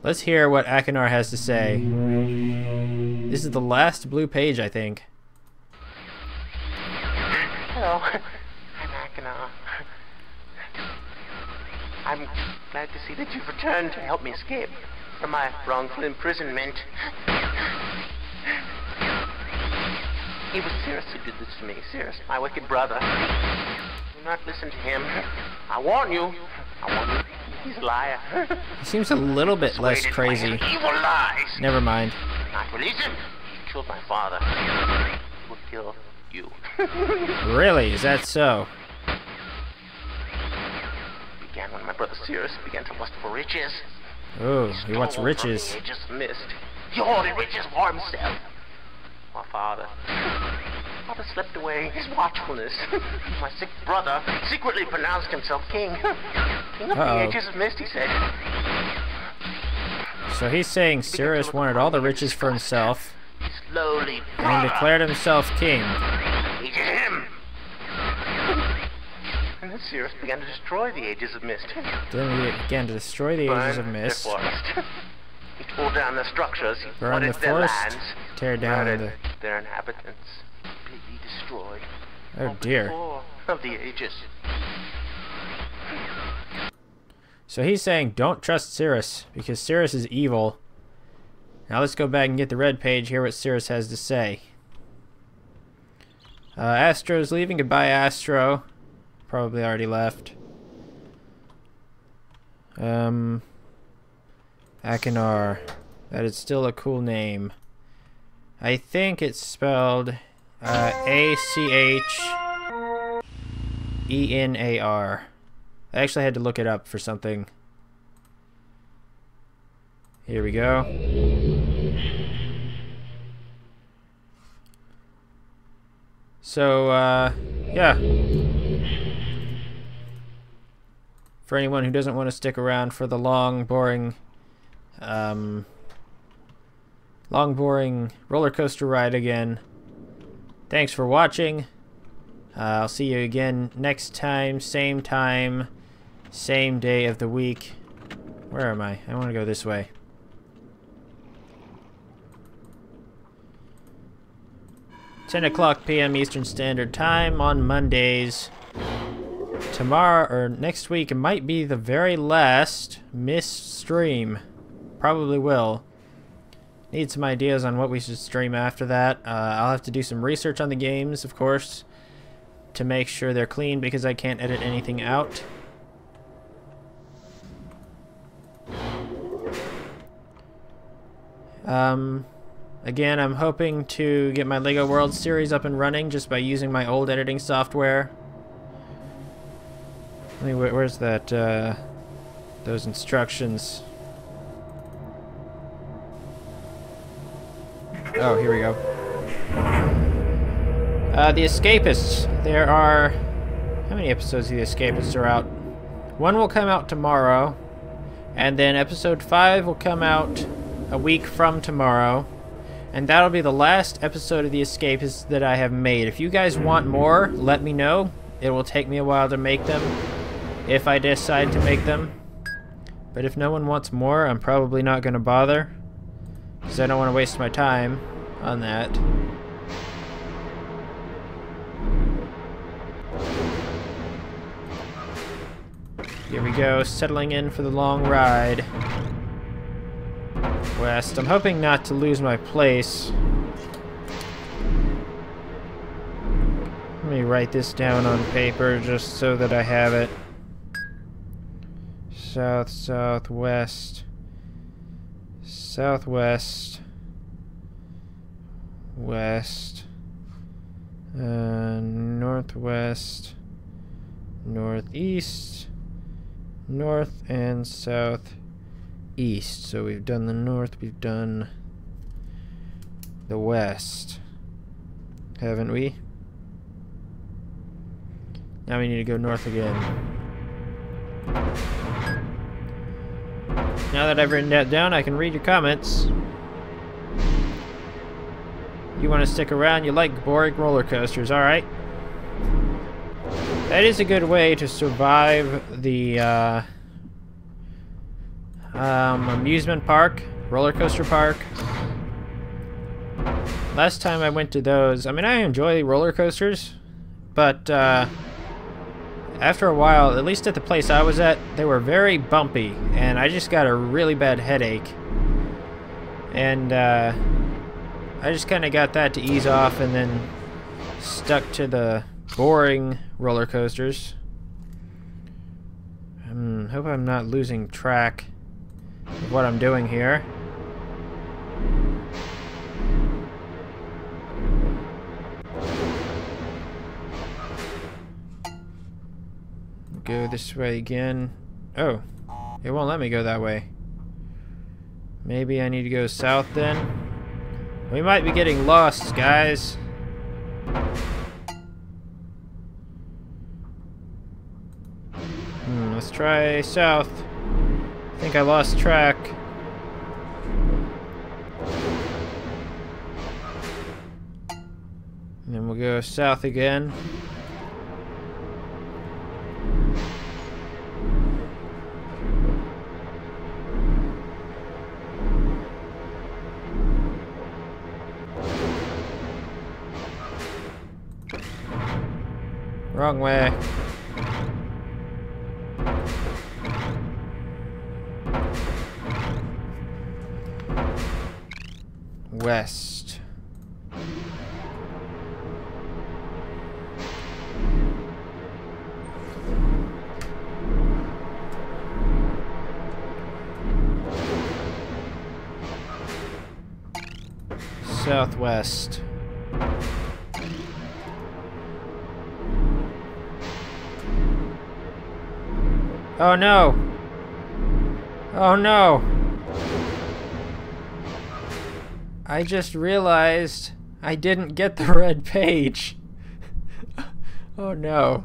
Let's hear what Akinar has to say. This is the last blue page, I think. Hello, I'm Akinar. I'm glad to see that you've returned to help me escape from my wrongful imprisonment. It was Cirrus who did this to me. Cirrus, my wicked brother. Do not listen to him. I warn you. I warn you. He's a liar. He seems a little bit less crazy. Evil lies. Never mind. Not release him. He killed my father. He will kill you. Really? Is that so? It began when my brother Cirrus began to lust for riches. Oh, he wants riches. He just missed. He hoarded riches for himself. My father slipped away his watchfulness. My sick brother secretly pronounced himself king. King of the ages of Myst, he said. So he's saying Cirrus wanted all the riches for himself. Slowly, and he declared himself king. He did him. And then Cirrus began to destroy the ages of Myst. Then he began to destroy the ages of Myst. He tore down their structures. He burn the forest. Lands, tear down their inhabitants. Completely destroyed. Oh dear. Of the ages. So he's saying don't trust Cirrus because Cirrus is evil. Now let's go back and get the red page, hear what Cirrus has to say. Astro's leaving. Goodbye, Astro. Probably already left. Akinar. That is still a cool name. I think it's spelled A-C-H-E-N-A-R. I actually had to look it up for something. Here we go. So, yeah. For anyone who doesn't want to stick around for the long, boring roller coaster ride again, thanks for watching. I'll see you again next time, same day of the week. Where am I? I want to go this way. 10 o'clock p.m. Eastern Standard Time on Mondays. Tomorrow, or next week, it might be the very last Myst stream. Probably will. Need some ideas on what we should stream after that. I'll have to do some research on the games, of course, to make sure they're clean because I can't edit anything out. Again, I'm hoping to get my LEGO Worlds series up and running just by using my old editing software. Where's that, those instructions? Oh, here we go. The Escapists. There are... How many episodes of The Escapists are out? One will come out tomorrow, and then episode 5 will come out a week from tomorrow, and that'll be the last episode of The Escapists that I have made. If you guys want more, let me know. It will take me a while to make them, if I decide to make them. But if no one wants more, I'm probably not going to bother, because I don't want to waste my time on that. Here we go, settling in for the long ride. West. I'm hoping not to lose my place. Let me write this down on paper just so that I have it. South, southwest, southwest, west, northwest, northeast, north and south east. So we've done the north, we've done the west, haven't we? Now we need to go north again. Now that I've written that down, I can read your comments. You want to stick around, you like boring roller coasters, alright. That is a good way to survive the amusement park, roller coaster park. Last time I went to those, I mean, I enjoy roller coasters, but after a while, at least at the place I was at, they were very bumpy, and I just got a really bad headache. And I just kind of got that to ease off, and then stuck to the boring roller coasters. Hope I'm not losing track of what I'm doing here. Go this way again. Oh, it won't let me go that way. Maybe I need to go south then. We might be getting lost, guys. Let's try south. I think I lost track. And then we'll go south again. Wrong way. West. Southwest. Oh no! Oh no! I just realized I didn't get the red page. Oh no.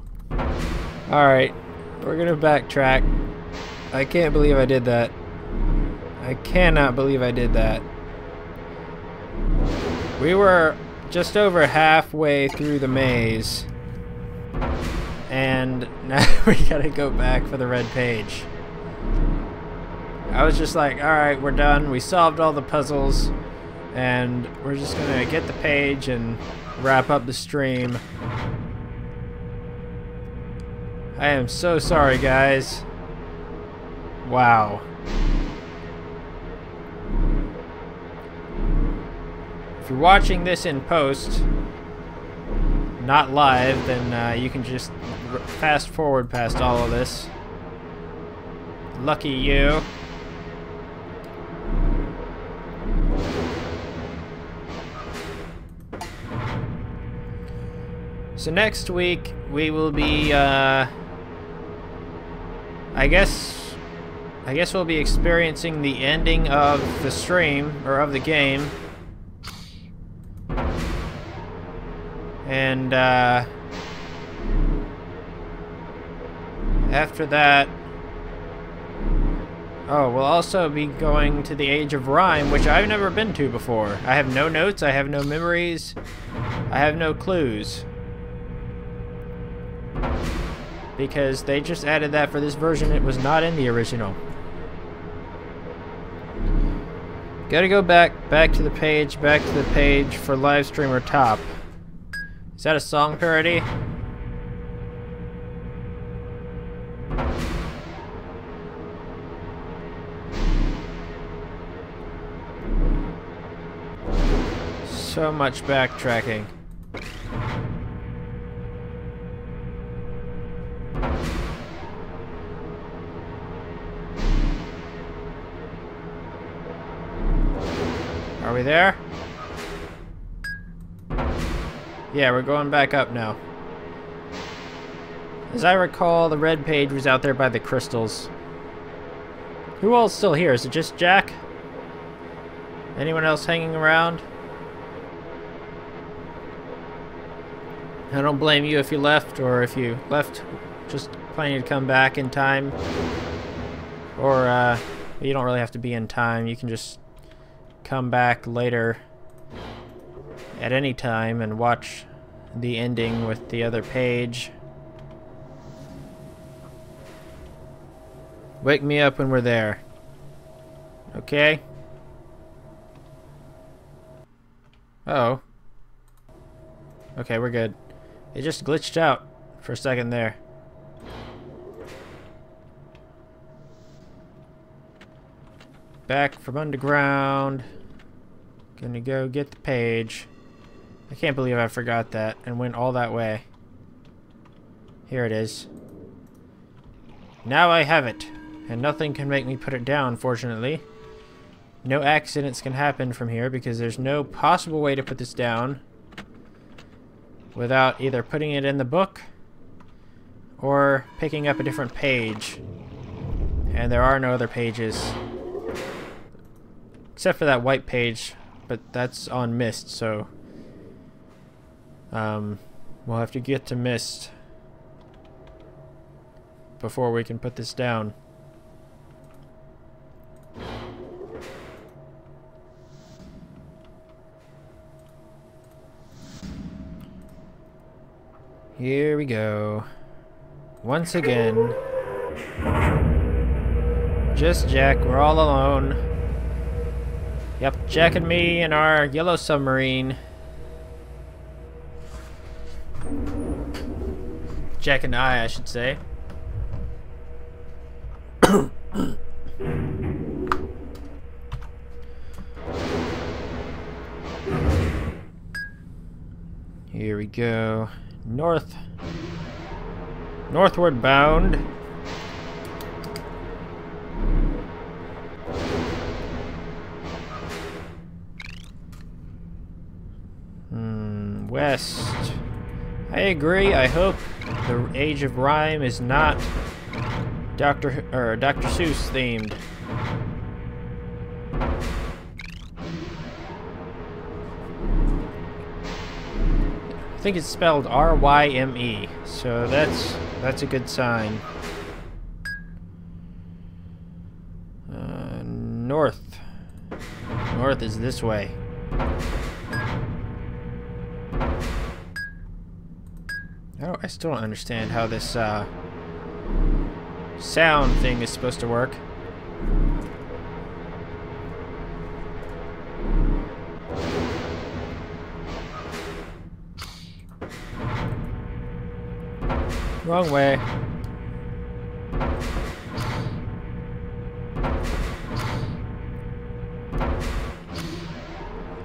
Alright, we're gonna backtrack. I can't believe I did that. I cannot believe I did that. We were just over halfway through the maze, and now we gotta go back for the red page. I was just like, alright, we're done. We solved all the puzzles, and we're just gonna get the page and wrap up the stream. I am so sorry, guys. Wow. If you're watching this in post, not live, then you can just fast forward past all of this. Lucky you. So next week we will be, I guess we'll be experiencing the ending of the stream, or of the game. And, after that, we'll also be going to the Age of Rhyme, which I've never been to before. I have no notes, I have no memories, I have no clues. Because they just added that for this version, it was not in the original. Gotta go back to the page for live streamer top. Is that a song parody? So much backtracking. Are we there? Yeah, we're going back up now. As I recall, the red page was out there by the crystals. Who all's still here? Is it just Jack? Anyone else hanging around? I don't blame you if you left, or if you left just planning to come back in time. Or, you don't really have to be in time. You can just come back later at any time and watch the ending with the other page. Wake me up when we're there. Okay? Oh. Okay, we're good. It just glitched out for a second there. Back from underground. Gonna go get the page. I can't believe I forgot that and went all that way. Here it is. Now I have it, and nothing can make me put it down, fortunately. No accidents can happen from here because there's no possible way to put this down without either putting it in the book or picking up a different page. And there are no other pages. Except for that white page, but that's on Myst, so we'll have to get to Myst before we can put this down. Here we go. Once again. Just Jack, we're all alone. Yep, Jack and me in our yellow submarine. Jack and I should say. Here we go. Northward bound. West. I agree. I hope the Age of Rhyme is not Dr. Seuss themed. I think it's spelled R-Y-M-E, so that's a good sign. North. North is this way. I still don't understand how this sound thing is supposed to work. Wrong way.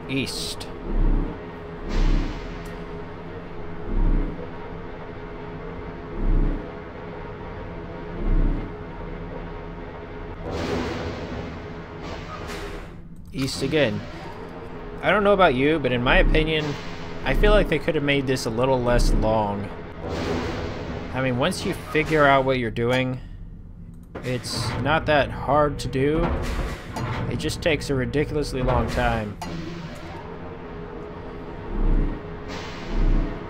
East. East again. I don't know about you, but in my opinion, I feel like they could have made this a little less long. I mean, once you figure out what you're doing, it's not that hard to do. It just takes a ridiculously long time.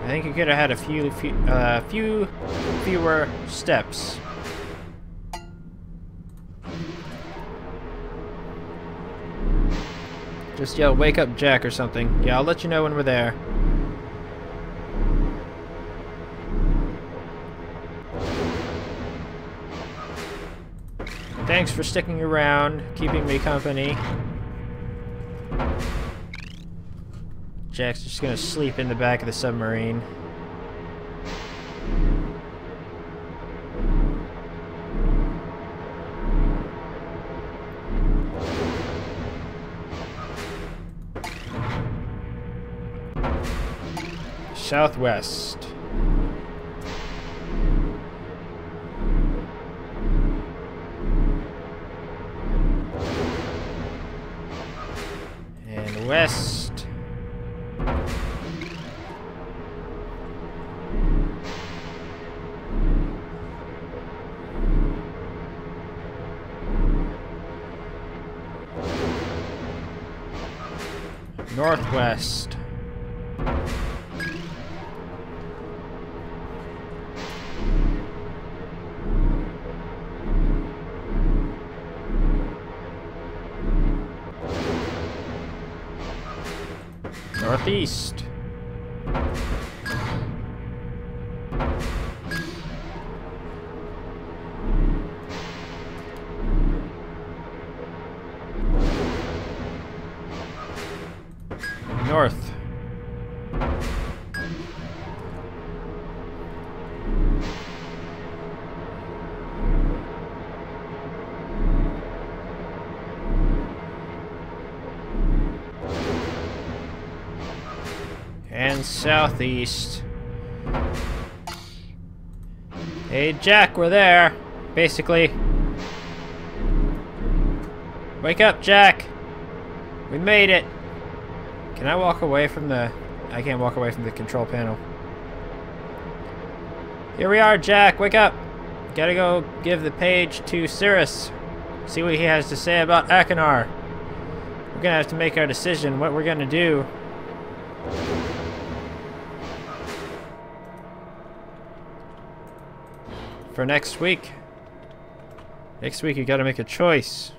I think you could have had a few fewer steps. Just yell, "Wake up, Jack," or something. Yeah, I'll let you know when we're there. Thanks for sticking around, keeping me company. Jack's just gonna sleep in the back of the submarine. Southwest. And west. Northwest. Northeast. North. And southeast. Hey Jack, we're there. Basically. Wake up, Jack. We made it. Can I walk away from the... I can't walk away from the control panel. Here we are, Jack. Wake up. Gotta go give the page to Cirrus. See what he has to say about Akinar. We're gonna have to make our decision what we're gonna do. For next week. Next week you gotta make a choice.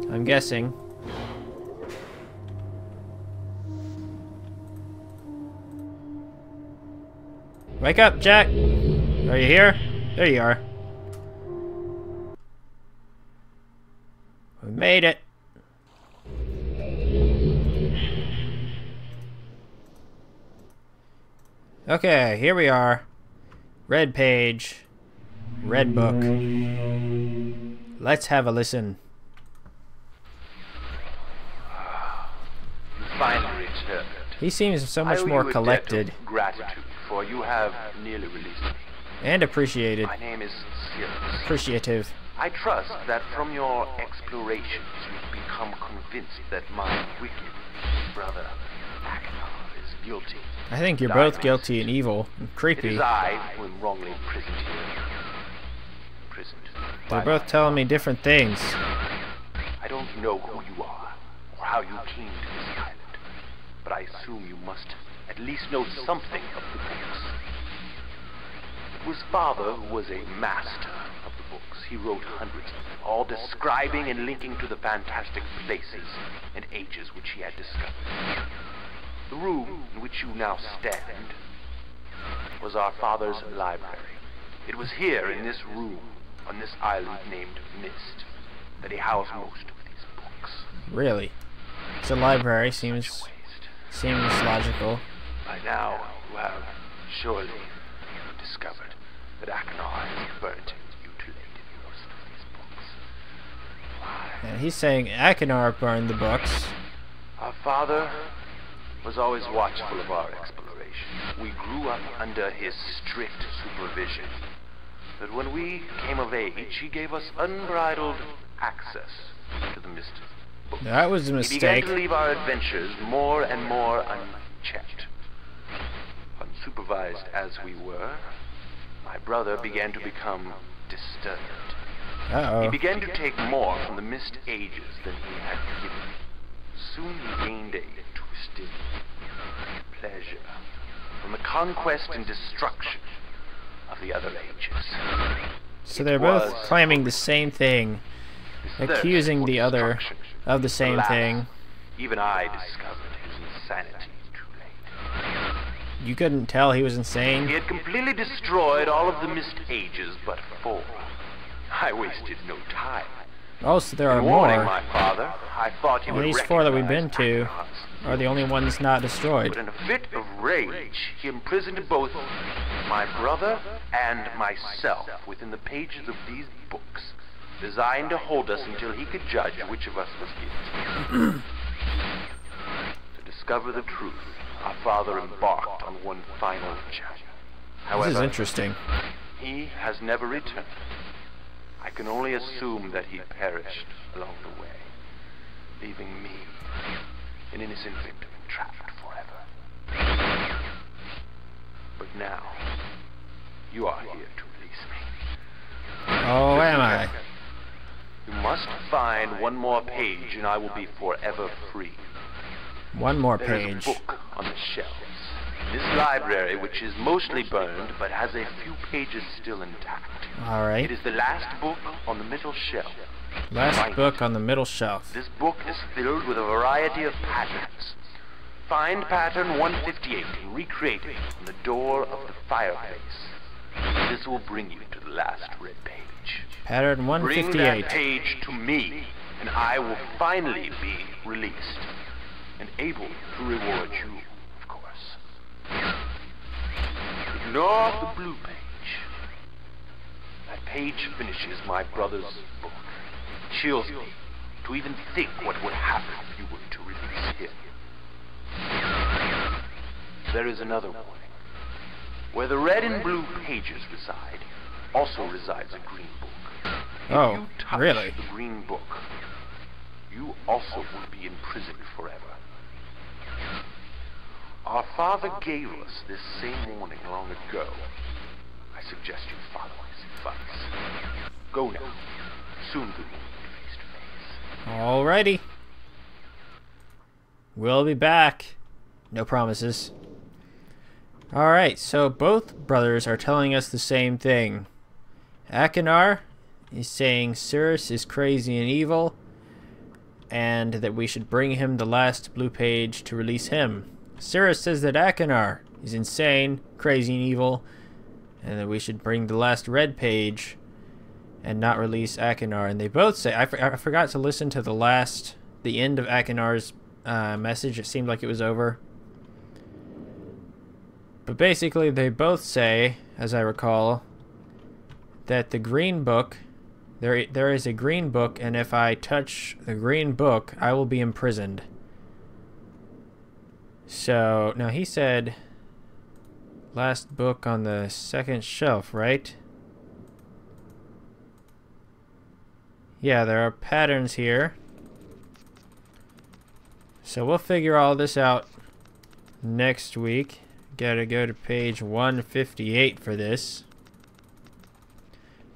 I'm guessing. Wake up, Jack! Are you here? There you are. We made it. Okay, here we are. Red page. Red book. Let's have a listen. You finally returned. He seems so much more collected. Gratitude, for you have nearly released me. And appreciated. My name is Cirrus. Appreciative. I trust that from your explorations you've become convinced that my wicked brother Akinar is guilty. I think you're both guilty and evil and creepy. It is I who am wrongly imprisoned here. Imprisoned. They're both telling me different things. I don't know who you are or how you came to this island, but I assume you must at least know something of the books. It was father who was a master of the books. He wrote hundreds of them, all describing and linking to the fantastic places and ages which he had discovered. The room in which you now stand was our father's library. It was here in this room, on this island named Myst, that he housed most of these books. Really? It's a library. Seems logical. By now, you have Surely you discovered that Akinar has burnt and mutilated most of these books. Why? And he's saying Akinar burned the books. Our father was always watchful of our exploration. We grew up under his strict supervision. But when we came of age, he gave us unbridled access to the Myst books. That was a He mistake. began to leave our adventures more and more unchecked. Unsupervised as we were, my brother began to become disturbed. He Uh-oh. began to take more from the Myst ages than he had given. Soon he gained a twisted pleasure from the conquest and destruction of the other ages. So they're both claiming the same thing, This thirst accusing for the other destruction. of the same Alas, thing. Even I discovered his insanity too late. You couldn't tell he was insane? He had completely destroyed all of the Myst ages but 4. I wasted no time. Oh, so there are In warning more. my father, I thought he And would these 4 that we've recognize been to Akinar's are the only ones not destroyed. But in a fit of rage, he imprisoned both my brother and myself within the pages of these books, designed to hold us until he could judge which of us was guilty. To discover the truth, our father embarked on one final journey. This is However, interesting. he has never returned. I can only assume that he perished along the way, leaving me, an innocent victim, trapped forever. But now, you are here to release me. Oh, am I? You must find one more page and I will be forever free. One more There is page. a book on the shelves. In this library, which is mostly burned but has a few pages still intact. It Alright. is the last book on the middle shelf. Last Find book it. on the middle shelf. This book is filled with a variety of patterns. Find pattern 158 and recreate it on the door of the fireplace. This will bring you to the last red page. Pattern Bring that 158. page to me, and I will finally be released and able to reward you, of course. Ignore the blue page. That page finishes my brother's book. It chills me to even think what would happen if you were to release him. There is another warning. Where the red and blue pages reside, also resides a green book. If Oh, you touch really? the green book, you also will be imprisoned forever. Our father gave us this same warning long ago. I suggest you follow his advice. Go now. Soon we will meet face to face. Alrighty. We'll be back. No promises. Alright, so both brothers are telling us the same thing. Akinar is saying Cirrus is crazy and evil, and that we should bring him the last blue page to release him. Cirrus says that Akinar is insane, crazy and evil, and that we should bring the last red page and not release Akinar. And they both say, I forgot to listen to the end of Akinar's message. It seemed like it was over. But basically they both say, as I recall, that the green book, there is a green book, and if I touch the green book, I will be imprisoned. So, now he said last book on the second shelf, right? Yeah, there are patterns here. So we'll figure all this out next week. Gotta go to page 158 for this.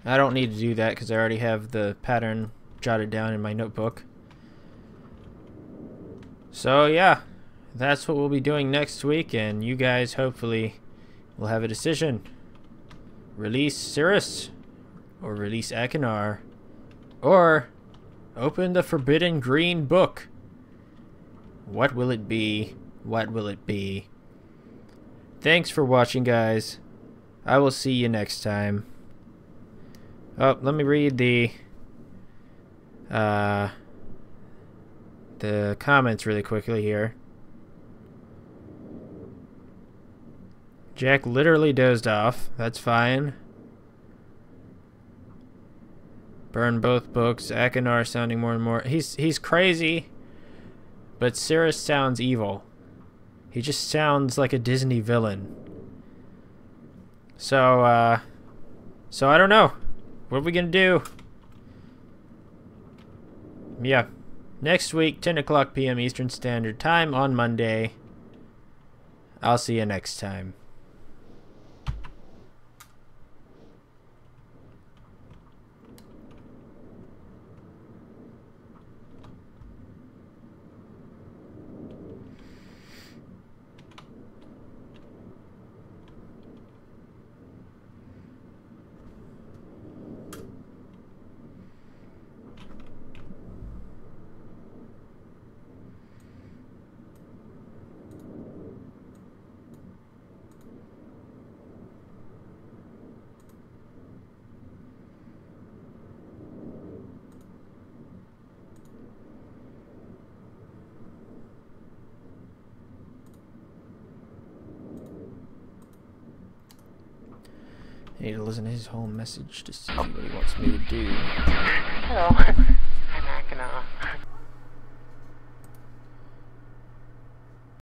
I don't need to do that because I already have the pattern jotted down in my notebook. So yeah, that's what we'll be doing next week, and you guys hopefully will have a decision. Release Cirrus, or release Akinar, or open the forbidden green book. What will it be? What will it be? Thanks for watching, guys. I will see you next time. Oh, let me read the comments really quickly here. Jack literally dozed off. That's fine. Burn both books. Akinar sounding more and more. He's crazy. But Cirrus sounds evil. He just sounds like a Disney villain. So I don't know. What are we gonna do? Yeah. Next week, 10 o'clock p.m. Eastern Standard Time on Monday. I'll see you next time. I need to listen to his whole message to see what he wants me to do. Hello.